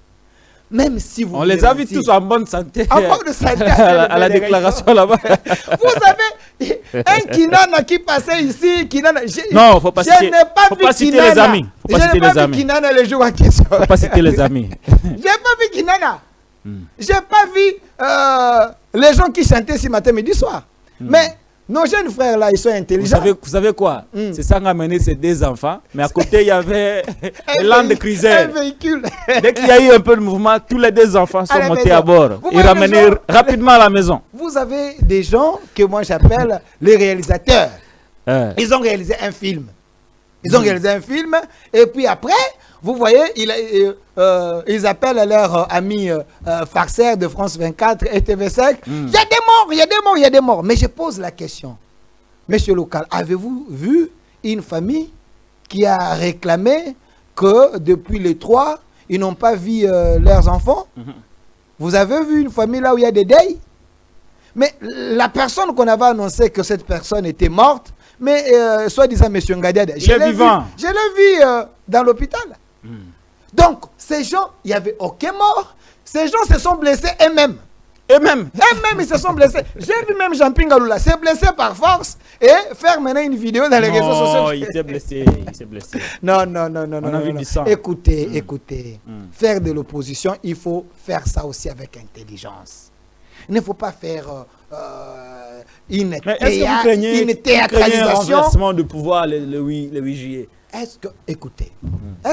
Même si vous... On les a vus tous en bonne santé. En bonne santé. à la déclaration là-bas. Vous avez un Kinana qui passait ici. Kinana. Non, faut pas citer, je n'ai pas faut vu pas citer Kinana. les amis. Faut pas je citer n'ai les pas amis. vu Kinana le jour en question. Faut pas citer les amis. J'ai pas vu Kinana. J'ai pas vu les gens qui chantaient ce matin, midi, soir. Mais nos jeunes frères là, ils sont intelligents. Vous savez quoi? C'est ça qui a amené ces deux enfants. Mais à côté, il y avait un Land Cruiser. Un véhicule. Dès qu'il y a eu un peu de mouvement, tous les deux enfants sont montés à bord. Ils ramenaient rapidement à la maison. Vous avez des gens que moi j'appelle les réalisateurs. Ils ont réalisé un film. Ils ont réalisé un film. Et puis après, vous voyez, ils appellent leurs amis farceurs de France 24 et TV5. Il y a des morts, il y a des morts, il y a des morts. Mais je pose la question. Monsieur Local, avez-vous vu une famille qui a réclamé que depuis les 3, ils n'ont pas vu leurs enfants. Vous avez vu une famille là où il y a des deuils? Mais la personne qu'on avait annoncé que cette personne était morte, mais soi-disant M. Ngadiada, je l'ai vu dans l'hôpital. Donc, ces gens, il n'y avait aucun mort. Ces gens se sont blessés eux-mêmes. Eux-mêmes, ils se sont blessés. J'ai vu même Jean Pingalula s'est blessé par force et faire maintenant une vidéo dans les réseaux sociaux. Non, il s'est blessé. Non. On a vu du sang. Écoutez. Faire de l'opposition, il faut faire ça aussi avec intelligence. Il ne faut pas faire une théâtralisation. Un renversement de pouvoir le 8 juillet. Est-ce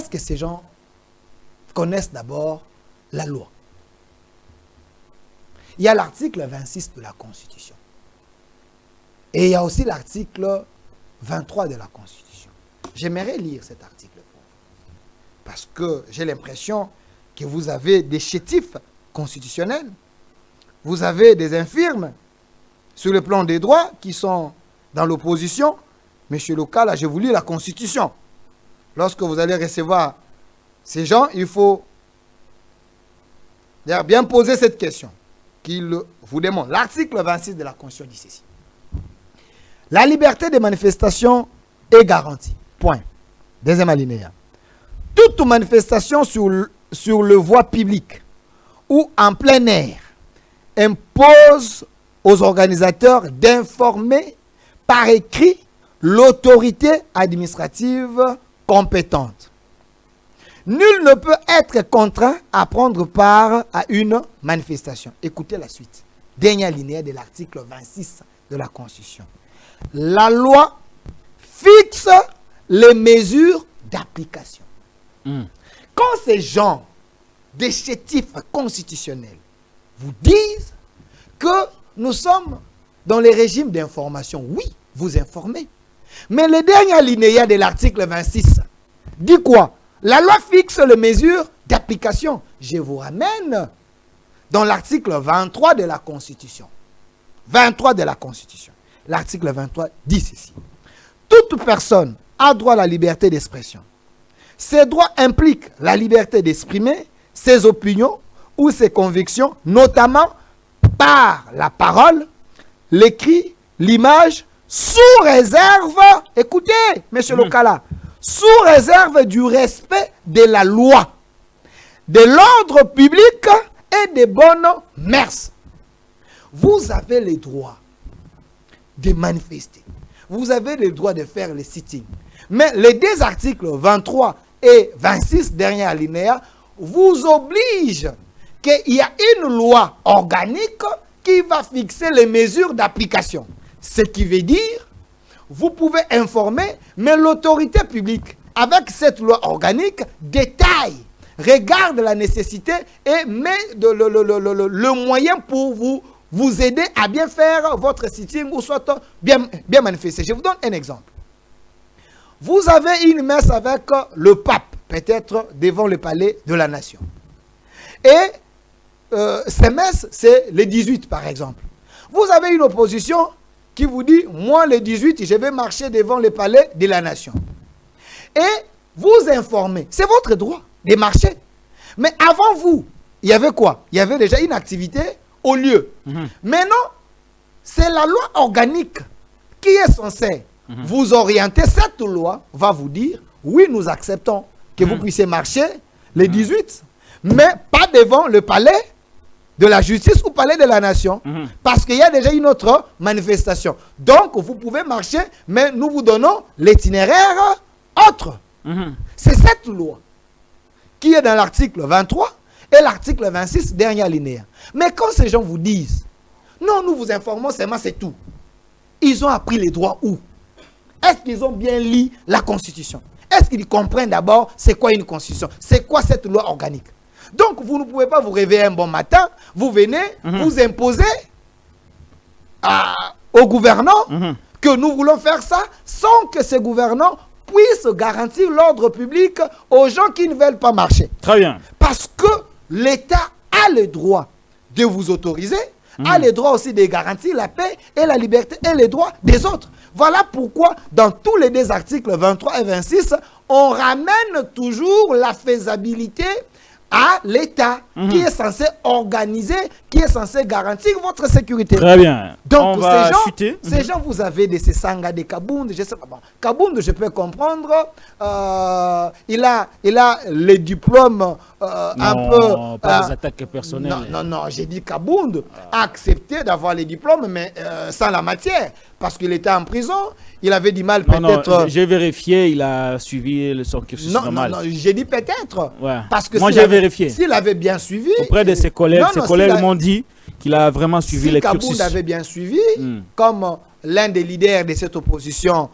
que ces gens connaissent d'abord la loi? Il y a l'article 26 de la Constitution. Et il y a aussi l'article 23 de la Constitution. J'aimerais lire cet article pour vous. Parce que j'ai l'impression que vous avez des chétifs constitutionnels. Vous avez des infirmes sur le plan des droits qui sont dans l'opposition. Monsieur Lokala, je vous lis la Constitution. Lorsque vous allez recevoir ces gens, il faut bien poser cette question qu'il vous demande. L'article 26 de la Constitution dit ceci. La liberté de manifestation est garantie. Point. Deuxième alinéa. Toute manifestation sur le voie publique ou en plein air impose aux organisateurs d'informer par écrit l'autorité administrative compétente. Nul ne peut être contraint à prendre part à une manifestation. Écoutez la suite. Dernier alinéa de l'article 26 de la Constitution. La loi fixe les mesures d'application. Quand ces gens, des chétifs constitutionnels, vous disent que nous sommes dans les régimes d'information, oui, vous informez. Mais le dernier alinéa de l'article 26 dit quoi? La loi fixe les mesures d'application. Je vous ramène dans l'article 23 de la Constitution. 23 de la Constitution. L'article 23 dit ceci. Toute personne a droit à la liberté d'expression. Ces droits impliquent la liberté d'exprimer ses opinions ou ses convictions, notamment par la parole, l'écrit, l'image, sous réserve, écoutez, monsieur Lokala, sous réserve du respect de la loi, de l'ordre public et des bonnes mœurs. Vous avez le droit de manifester. Vous avez le droit de faire les sittings. Mais les deux articles 23 et 26, dernier alinéa, vous obligent qu'il y a une loi organique qui va fixer les mesures d'application. Ce qui veut dire, vous pouvez informer, mais l'autorité publique, avec cette loi organique, détaille, regarde la nécessité et met le moyen pour vous aider à bien faire votre sitting ou soit bien manifester. Je vous donne un exemple. Vous avez une messe avec le pape, peut-être devant le palais de la nation. Et ces messes, c'est le 18 par exemple. Vous avez une opposition qui vous dit, moi le 18, je vais marcher devant le palais de la nation. Et vous informez, c'est votre droit de marcher. Mais avant vous, il y avait quoi? Il y avait déjà une activité au lieu. Maintenant, c'est la loi organique qui est censée vous orienter. Cette loi va vous dire, oui, nous acceptons que vous puissiez marcher le 18, mais pas devant le palais de la justice ou palais de la nation, parce qu'il y a déjà une autre manifestation. Donc, vous pouvez marcher, mais nous vous donnons l'itinéraire autre. C'est cette loi qui est dans l'article 23 et l'article 26, dernier alinéa. Mais quand ces gens vous disent, non, nous vous informons seulement, c'est tout. Ils ont appris les droits où? Est-ce qu'ils ont bien lu la Constitution? Est-ce qu'ils comprennent d'abord c'est quoi une Constitution? C'est quoi cette loi organique? Donc, vous ne pouvez pas vous réveiller un bon matin, vous venez, vous imposer aux gouvernants que nous voulons faire ça sans que ces gouvernants puissent garantir l'ordre public aux gens qui ne veulent pas marcher. Très bien. Parce que l'État a le droit de vous autoriser a le droit aussi de garantir la paix et la liberté et les droits des autres. Voilà pourquoi, dans tous les deux articles 23 et 26, on ramène toujours la faisabilité à l'État qui est censé organiser, qui est censé garantir votre sécurité. Très bien. Donc, ces gens, vous avez de ces sangas, des Kabound, je sais pas. Bon, Kabound, je peux comprendre. Il a les diplômes un peu. Pas des attaques personnelles. Non, j'ai dit Kabound a accepté d'avoir les diplômes, mais sans la matière. Parce qu'il était en prison, il avait du mal peut-être. Non, j'ai vérifié, il a suivi son cursus normal. Non, j'ai dit peut-être. Ouais. Parce que moi, j'ai vérifié. S'il avait bien suivi. Auprès de ses collègues, m'ont dit qu'il a vraiment suivi les cursus. Si Kabound avait bien suivi, comme l'un des leaders de cette opposition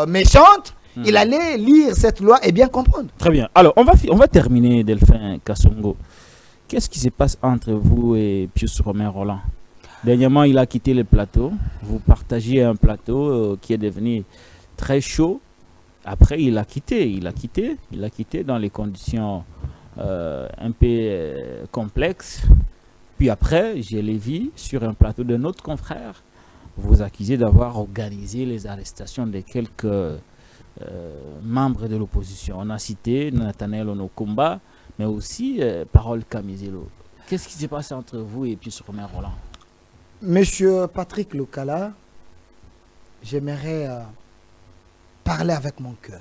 méchante, il allait lire cette loi et bien comprendre. Très bien. Alors, on va terminer, Delphin Kassongo. Qu'est-ce qui se passe entre vous et Pius Romain Roland? Dernièrement, il a quitté le plateau. Vous partagiez un plateau qui est devenu très chaud. Après, il a quitté dans les conditions un peu complexes. Puis après, je l'ai vu sur un plateau de notre confrère vous accuser d'avoir organisé les arrestations de quelques membres de l'opposition. On a cité Nathanaël Onokumba, mais aussi Parole Kamizelo. Qu'est-ce qui s'est passé entre vous et Pius Romain Roland? Monsieur Patrick Lokala, j'aimerais parler avec mon cœur.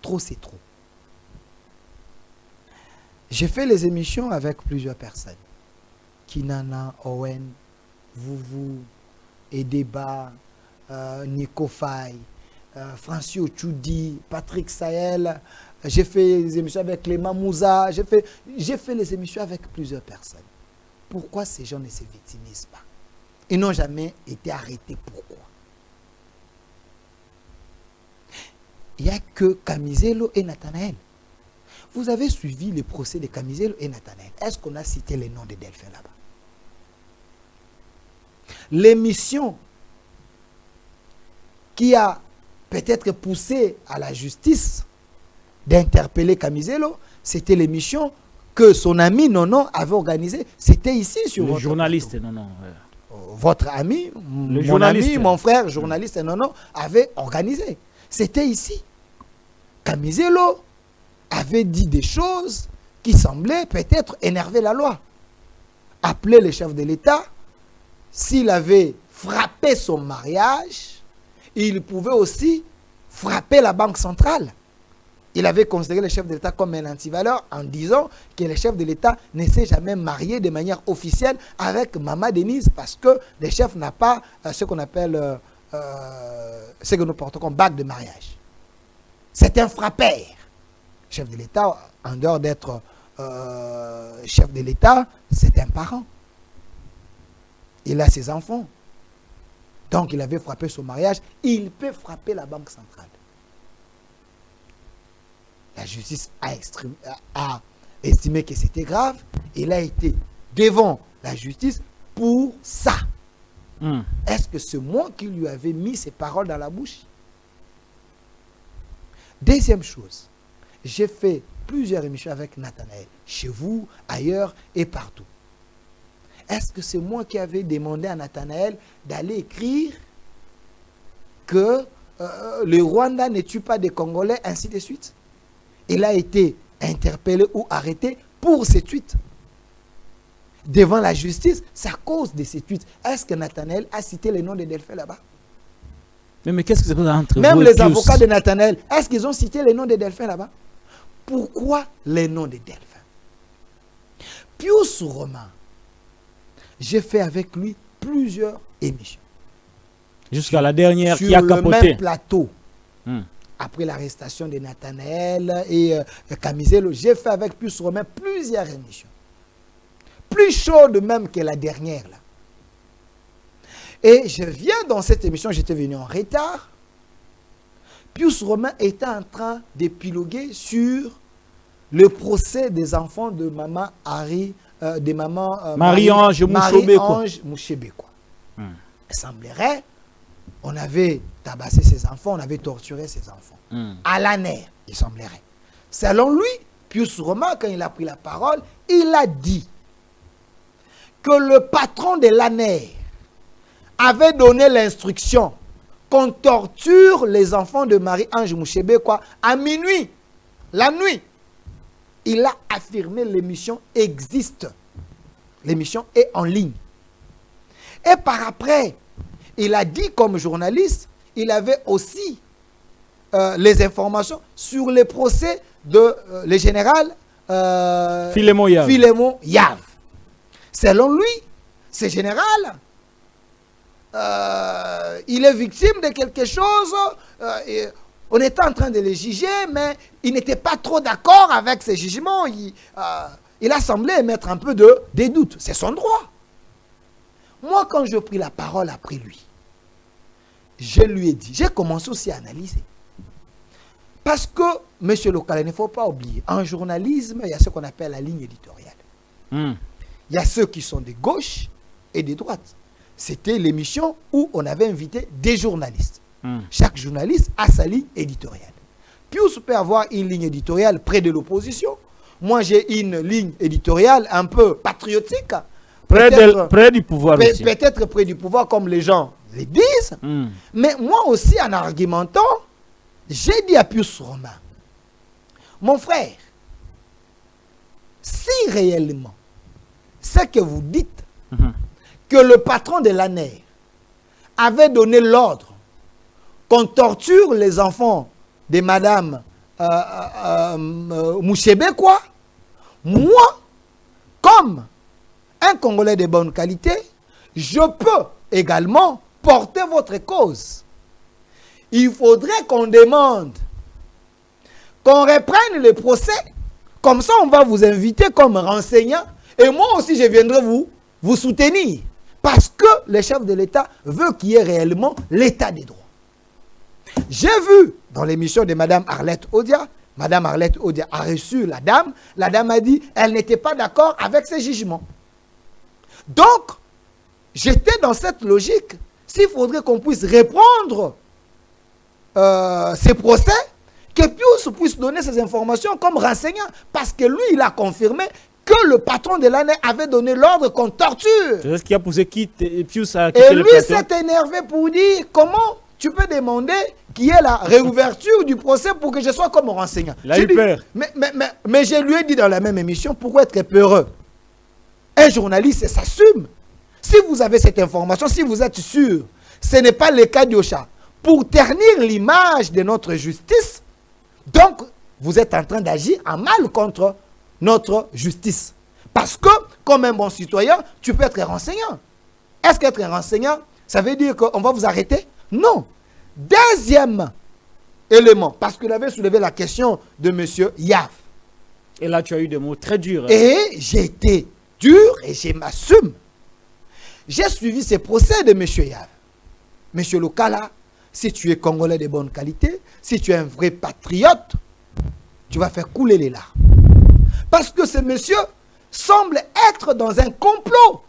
Trop, c'est trop. J'ai fait les émissions avec plusieurs personnes. Kinana, Owen, Vouvou, Edeba, Nico Faye, Francio Choudi, Patrick Sahel. J'ai fait les émissions avec Clément Mouza. J'ai fait les émissions avec plusieurs personnes. Pourquoi ces gens ne se victimisent pas? Ils n'ont jamais été arrêtés. Pourquoi? Il n'y a que Kamizelo et Nathanaël. Vous avez suivi le procès de Kamizelo et Nathanaël. Est-ce qu'on a cité les noms de Delphin là-bas? L'émission qui a peut-être poussé à la justice d'interpeller Kamizelo, c'était l'émission que son ami Nono avait organisée. C'était ici sur le votre journaliste plateau. Nono. Votre ami, mon ami, mon frère, journaliste Nono, avait organisé. C'était ici. Kamizelo avait dit des choses qui semblaient peut-être énerver la loi. Appeler le chef de l'État, s'il avait frappé son mariage, il pouvait aussi frapper la Banque centrale. Il avait considéré le chef de l'État comme un antivaleur en disant que le chef de l'État ne s'est jamais marié de manière officielle avec Maman Denise parce que le chef n'a pas ce qu'on appelle, ce que nous portons comme bague de mariage. C'est un frappeur. Chef de l'État, en dehors d'être chef de l'État, c'est un parent. Il a ses enfants. Donc il avait frappé son mariage. Il peut frapper la Banque centrale. La justice a estimé que c'était grave. Il a été devant la justice pour ça. Est-ce que c'est moi qui lui avais mis ces paroles dans la bouche? Deuxième chose, j'ai fait plusieurs émissions avec Nathanaël, chez vous, ailleurs et partout. Est-ce que c'est moi qui avais demandé à Nathanaël d'aller écrire que le Rwanda ne tue pas des Congolais, ainsi de suite? Il a été interpellé ou arrêté pour ces tweets. Devant la justice, c'est à cause de ces tweets. Est-ce que Nathanaël a cité les noms de Delphin là-bas? Mais qu'est-ce que c'est entre vous? Même les avocats de Nathanaël, est-ce qu'ils ont cité les noms de Delphin là-bas? Pourquoi les noms de Delphin? Pius Romain, j'ai fait avec lui plusieurs émissions. Jusqu'à la dernière sur qui a capoté. le même plateau. Après l'arrestation de Nathanaël et Kamizelo, j'ai fait avec Pius Romain plusieurs émissions. Plus chaudes même que la dernière là. Et je viens dans cette émission, j'étais venu en retard. Pius Romain était en train d'épiloguer sur le procès des enfants de maman Harry, de maman Marie-Ange Mouchébekwa. Il semblerait, on avait tabassé ses enfants, on avait torturé ses enfants. À la nerf, il semblerait. Selon lui, Pius Romain, quand il a pris la parole, il a dit que le patron de l'ANER avait donné l'instruction qu'on torture les enfants de Marie-Ange Mouchebe à minuit, la nuit. Il a affirmé l'émission existe. L'émission est en ligne. Et par après, il a dit comme journaliste, il avait aussi les informations sur les procès de le général Philémon Yav. Selon lui, ce général, il est victime de quelque chose. On était en train de le juger, mais il n'était pas trop d'accord avec ses jugements. Il a semblé émettre un peu des doutes. C'est son droit. Moi, quand je pris la parole après lui, je lui ai dit, j'ai commencé aussi à analyser. Parce que, monsieur Lokala, il ne faut pas oublier, en journalisme, il y a ce qu'on appelle la ligne éditoriale. Il y a ceux qui sont de gauche et de droite. C'était l'émission où on avait invité des journalistes. Chaque journaliste a sa ligne éditoriale. Pius peut avoir une ligne éditoriale près de l'opposition. Moi, j'ai une ligne éditoriale un peu patriotique. Près du pouvoir aussi. Peut-être près du pouvoir, comme les gens le disent. Mais moi aussi, en argumentant, j'ai dit à Pius Romain, mon frère, si réellement, ce que vous dites, que le patron de l'ANER avait donné l'ordre qu'on torture les enfants de Madame Mouchebe, moi, comme un Congolais de bonne qualité, je peux également porter votre cause. Il faudrait qu'on demande, qu'on reprenne le procès, comme ça on va vous inviter comme renseignant, et moi aussi je viendrai vous soutenir, parce que le chef de l'État veut qu'il y ait réellement l'état des droits. J'ai vu dans l'émission de Madame Arlette Odia, Madame Arlette Odia a reçu la dame a dit elle n'était pas d'accord avec ses jugements. Donc, j'étais dans cette logique, s'il faudrait qu'on puisse reprendre ces procès, que Pius puisse donner ces informations comme renseignant, parce que lui, il a confirmé que le patron de l'année avait donné l'ordre qu'on torture. C'est ce qui a poussé Pius à quitter le plateau. Et lui s'est énervé pour dire comment tu peux demander qu'il y ait la réouverture du procès pour que je sois comme renseignant. Il a eu peur. Mais je lui ai dit dans la même émission, pourquoi être peureux? Un journaliste s'assume. Si vous avez cette information, si vous êtes sûr, ce n'est pas le cas d'Ocha. Pour ternir l'image de notre justice, donc vous êtes en train d'agir en mal contre notre justice. Parce que, comme un bon citoyen, tu peux être renseignant. Est-ce qu'être renseignant, ça veut dire qu'on va vous arrêter? Non. Deuxième élément, parce qu'il avait soulevé la question de M. Yav. Et là, tu as eu des mots très durs. Et j'ai été dur et je m'assume. J'ai suivi ces procès de M. Yav. M. Lokala, si tu es Congolais de bonne qualité, si tu es un vrai patriote, tu vas faire couler les larmes. Parce que ce monsieur semble être dans un complot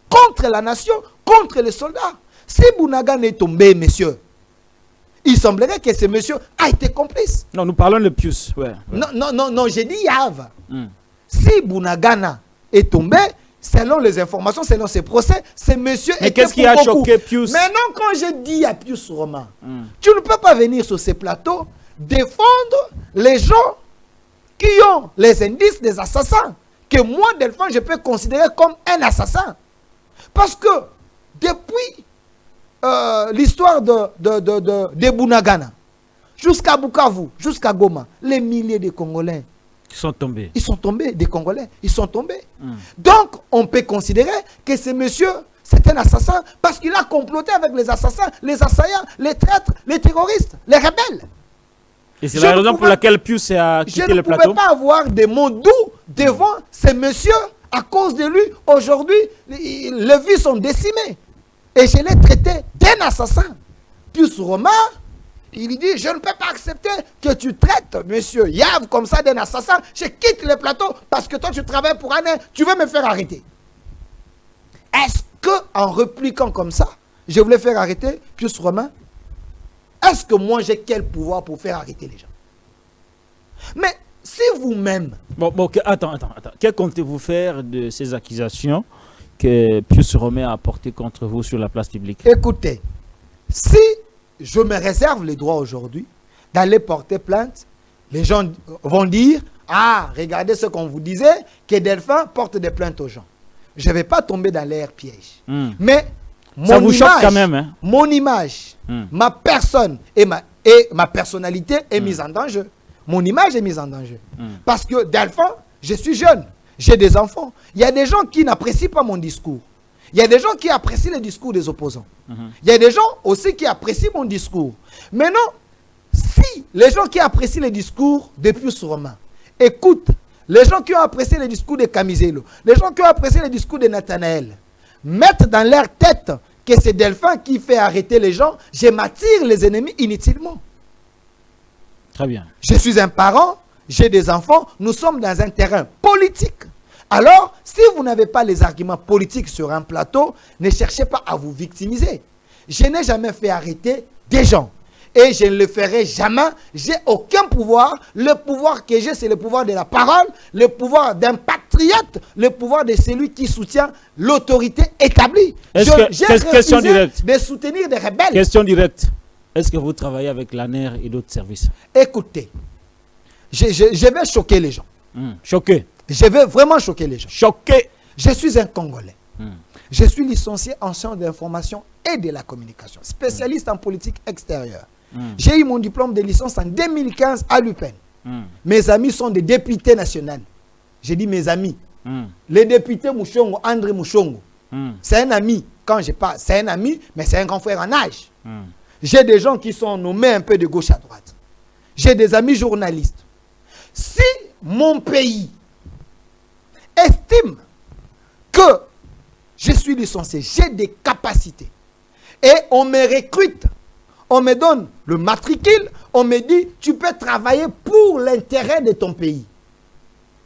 contre la nation, contre les soldats. Si Bounagan est tombé, monsieur, il semblerait que ce monsieur a été complice. Non, nous parlons de Pius. Ouais. Non, j'ai dit Yav. Si Bounagana est tombé, selon les informations, selon ses procès, ce monsieur était qu'est-ce qui a choqué Pius? Maintenant, quand je dis à Pius Romain, tu ne peux pas venir sur ces plateaux défendre les gens qui ont les indices des assassins, que moi, Delphin, je peux considérer comme un assassin. Parce que depuis l'histoire de Bounagana, jusqu'à Bukavu, jusqu'à Goma, les milliers de Congolais sont tombés. Ils sont tombés, des Congolais, ils sont tombés. Donc, on peut considérer que ce monsieur, c'est un assassin parce qu'il a comploté avec les assassins, les assaillants, les traîtres, les terroristes, les rebelles. Et c'est la raison pour laquelle Pius a quitté le plateau. Je ne pouvais pas avoir des mots doux devant ce monsieur. À cause de lui, aujourd'hui, les vies sont décimées. Et je l'ai traité d'un assassin. Pius Romain, il dit, je ne peux pas accepter que tu traites monsieur Yav comme ça d'un assassin. Je quitte le plateau parce que toi tu travailles pour un tu veux me faire arrêter. Est-ce qu'en répliquant comme ça, je voulais faire arrêter Pius Romain? Est-ce que moi j'ai quel pouvoir pour faire arrêter les gens? Mais si vous-même... Bon, attends. Que comptez-vous faire de ces accusations que Pius Romain a porté contre vous sur la place publique? Écoutez, si je me réserve le droit aujourd'hui d'aller porter plainte, les gens vont dire, ah, regardez ce qu'on vous disait, que Delphin porte des plaintes aux gens. Je ne vais pas tomber dans l'air piège. Mais ça vous choque quand même, hein? Mon image, ma personne et ma personnalité est mise en danger. Mon image est mise en danger. Parce que Delphin, je suis jeune, j'ai des enfants. Il y a des gens qui n'apprécient pas mon discours. Il y a des gens qui apprécient le discours des opposants. Il y a des gens aussi qui apprécient mon discours. Maintenant, si les gens qui apprécient le discours de Pius Romain écoutent les gens qui ont apprécié le discours de Camizelo, les gens qui ont apprécié le discours de Nathanaël, mettent dans leur tête que c'est Delphin qui fait arrêter les gens, je m'attire les ennemis inutilement. Très bien. Je suis un parent, j'ai des enfants, nous sommes dans un terrain politique. Alors, si vous n'avez pas les arguments politiques sur un plateau, ne cherchez pas à vous victimiser. Je n'ai jamais fait arrêter des gens. Et je ne le ferai jamais. J'ai aucun pouvoir. Le pouvoir que j'ai, c'est le pouvoir de la parole, le pouvoir d'un patriote, le pouvoir de celui qui soutient l'autorité établie. J'ai refusé de soutenir des rebelles. Question directe. Est-ce que vous travaillez avec l'ANER et d'autres services? Écoutez, je vais choquer les gens. Choqué. Je vais vraiment choquer les gens. Choqué. Je suis un Congolais. Je suis licencié en sciences de l'information et de la communication, spécialiste en politique extérieure. J'ai eu mon diplôme de licence en 2015 à l'UPEN. Mes amis sont des députés nationaux. J'ai dit mes amis. Le député Mouchongo, André Mouchongo, c'est un ami. Quand je parle, c'est un ami, mais c'est un grand frère en âge. J'ai des gens qui sont nommés un peu de gauche à droite. J'ai des amis journalistes. Si mon pays estime que je suis licencié, j'ai des capacités, et on me recrute, on me donne le matricule, on me dit, tu peux travailler pour l'intérêt de ton pays.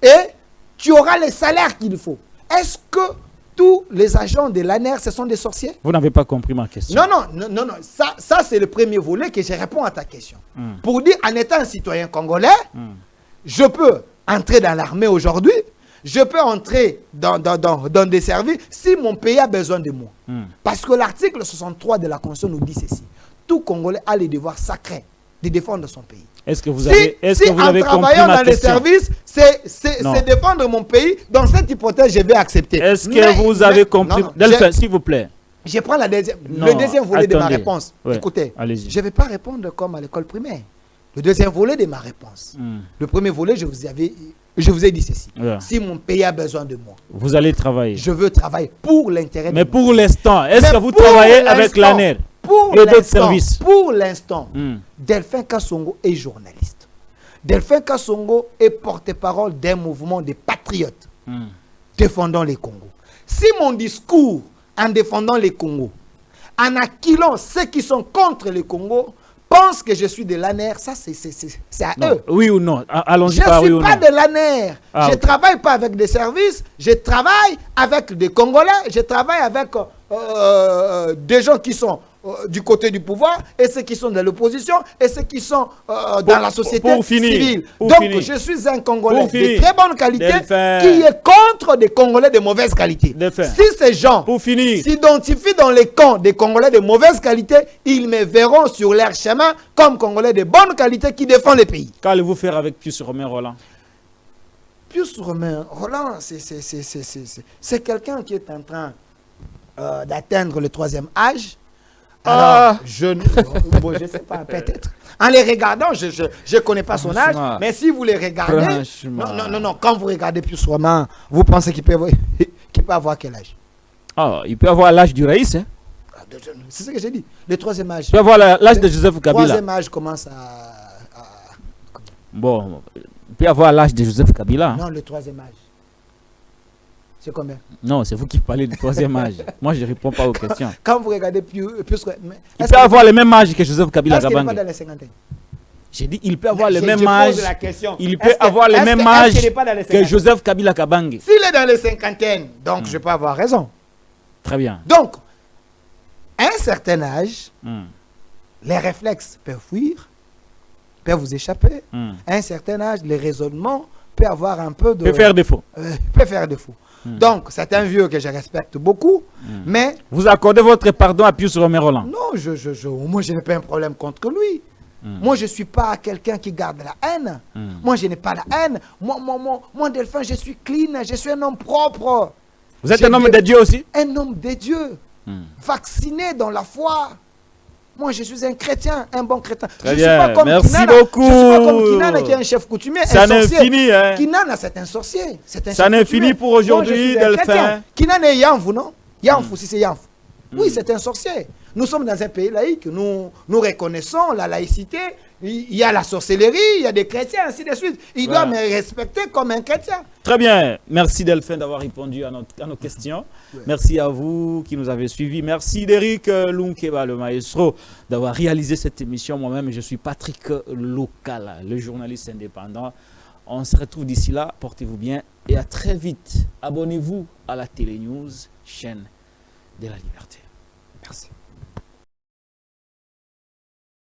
Et tu auras les salaires qu'il faut. Est-ce que tous les agents de l'ANER, ce sont des sorciers? Vous n'avez pas compris ma question. Non. Ça c'est le premier volet que je réponds à ta question. Pour dire, en étant un citoyen congolais, je peux entrer dans l'armée aujourd'hui, je peux entrer dans des services si mon pays a besoin de moi. Parce que l'article 63 de la Constitution nous dit ceci. Tout Congolais a le devoir sacré de défendre son pays. Est-ce que vous avez, compris travaillant ma dans les question? services, c'est défendre mon pays. Dans cette hypothèse, je vais accepter. Est-ce que vous avez compris? Delphin, s'il vous plaît. Je prends le deuxième volet de ma réponse. Ouais. Écoutez, je ne vais pas répondre comme à l'école primaire. Le deuxième volet de ma réponse. Le premier volet, je vous ai dit ceci. Ouais. Si mon pays a besoin de moi, vous allez travailler. Je veux travailler pour l'intérêt de Mais pour l'instant, est-ce que vous travaillez avec l'ANER et d'autres services? Pour l'instant, Delphin Kassongo est journaliste. Delphin Kassongo est porte-parole d'un mouvement de patriotes défendant les Congos. Si mon discours en défendant les Congos, en acquilant ceux qui sont contre les Congo, pense que je suis de l'ANER, ça c'est à eux. Oui ou non? Allons-y par oui ou non. Je ne suis pas de l'ANER. Je ne Okay. travaille pas avec des services. Je travaille avec des Congolais. Je travaille avec des gens qui sont du côté du pouvoir et ceux qui sont de l'opposition et ceux qui sont dans la société civile. Donc je suis un Congolais de très bonne qualité qui est contre des Congolais de mauvaise qualité. Si ces gens s'identifient dans les camps des Congolais de mauvaise qualité, ils me verront sur leur chemin comme Congolais de bonne qualité qui défendent le pays. Qu'allez-vous faire avec Pius Romain Roland? Pius Romain Roland, c'est quelqu'un qui est en train d'atteindre le 3e âge. Alors, je ne sais pas, peut-être. En les regardant, je ne connais pas son âge, mais si vous les regardez, non, quand vous regardez Pius Romain, vous pensez qu'il peut avoir quel âge? Il peut avoir l'âge du Raïs. Hein? C'est ce que j'ai dit. Le 3e âge. Il peut avoir l'âge de Joseph Kabila. Le 3e âge commence à... Bon, il peut avoir l'âge de Joseph Kabila. Non, le 3e âge. C'est combien? Non, c'est vous qui parlez du 3e âge. Moi, je ne réponds pas aux questions. Quand vous regardez Pius... Il peut avoir le même âge que Joseph Kabila Kabange. Est-ce qu'il n'est pas dans les cinquantaines? J'ai dit, il peut avoir le même âge. Il peut avoir le même âge que Joseph Kabila Kabange. S'il est dans les cinquantaines, donc je peux avoir raison. Très bien. Donc, à un certain âge, les réflexes peuvent fuir, peuvent vous échapper. À un certain âge, les raisonnements peuvent avoir un peu de... Peut faire défaut. Peut faire défaut. Donc, c'est un vieux que je respecte beaucoup, mais... Vous accordez votre pardon à Pius Roméroland? Non, moi, je n'ai pas un problème contre lui. Moi, je ne suis pas quelqu'un qui garde la haine. Moi, je n'ai pas la haine. Moi, Delphin, je suis clean, je suis un homme propre. Vous êtes un homme de Dieu aussi? Un homme de Dieu, vacciné dans la foi. Moi, je suis un chrétien, un bon chrétien. Très bien, merci beaucoup. Je ne suis pas comme Kinana qui est un chef coutumier, ça un sorcier. Fini, hein? Kinana, c'est un sorcier. Ça n'est fini pour aujourd'hui, Delphin. Kinana est Yanfou, non? Yanfou, si c'est Yanfou. Oui, c'est un sorcier. Nous sommes dans un pays laïque. Nous reconnaissons la laïcité. Il y a la sorcellerie, il y a des chrétiens, ainsi de suite. Il doit me respecter comme un chrétien. Très bien. Merci Delphin d'avoir répondu à nos questions. Merci à vous qui nous avez suivis. Merci d'Eric Lunkeba, le maestro, d'avoir réalisé cette émission. Moi-même, je suis Patrick Local, le journaliste indépendant. On se retrouve d'ici là. Portez-vous bien et à très vite. Abonnez-vous à la Télé News, chaîne de la liberté. Merci.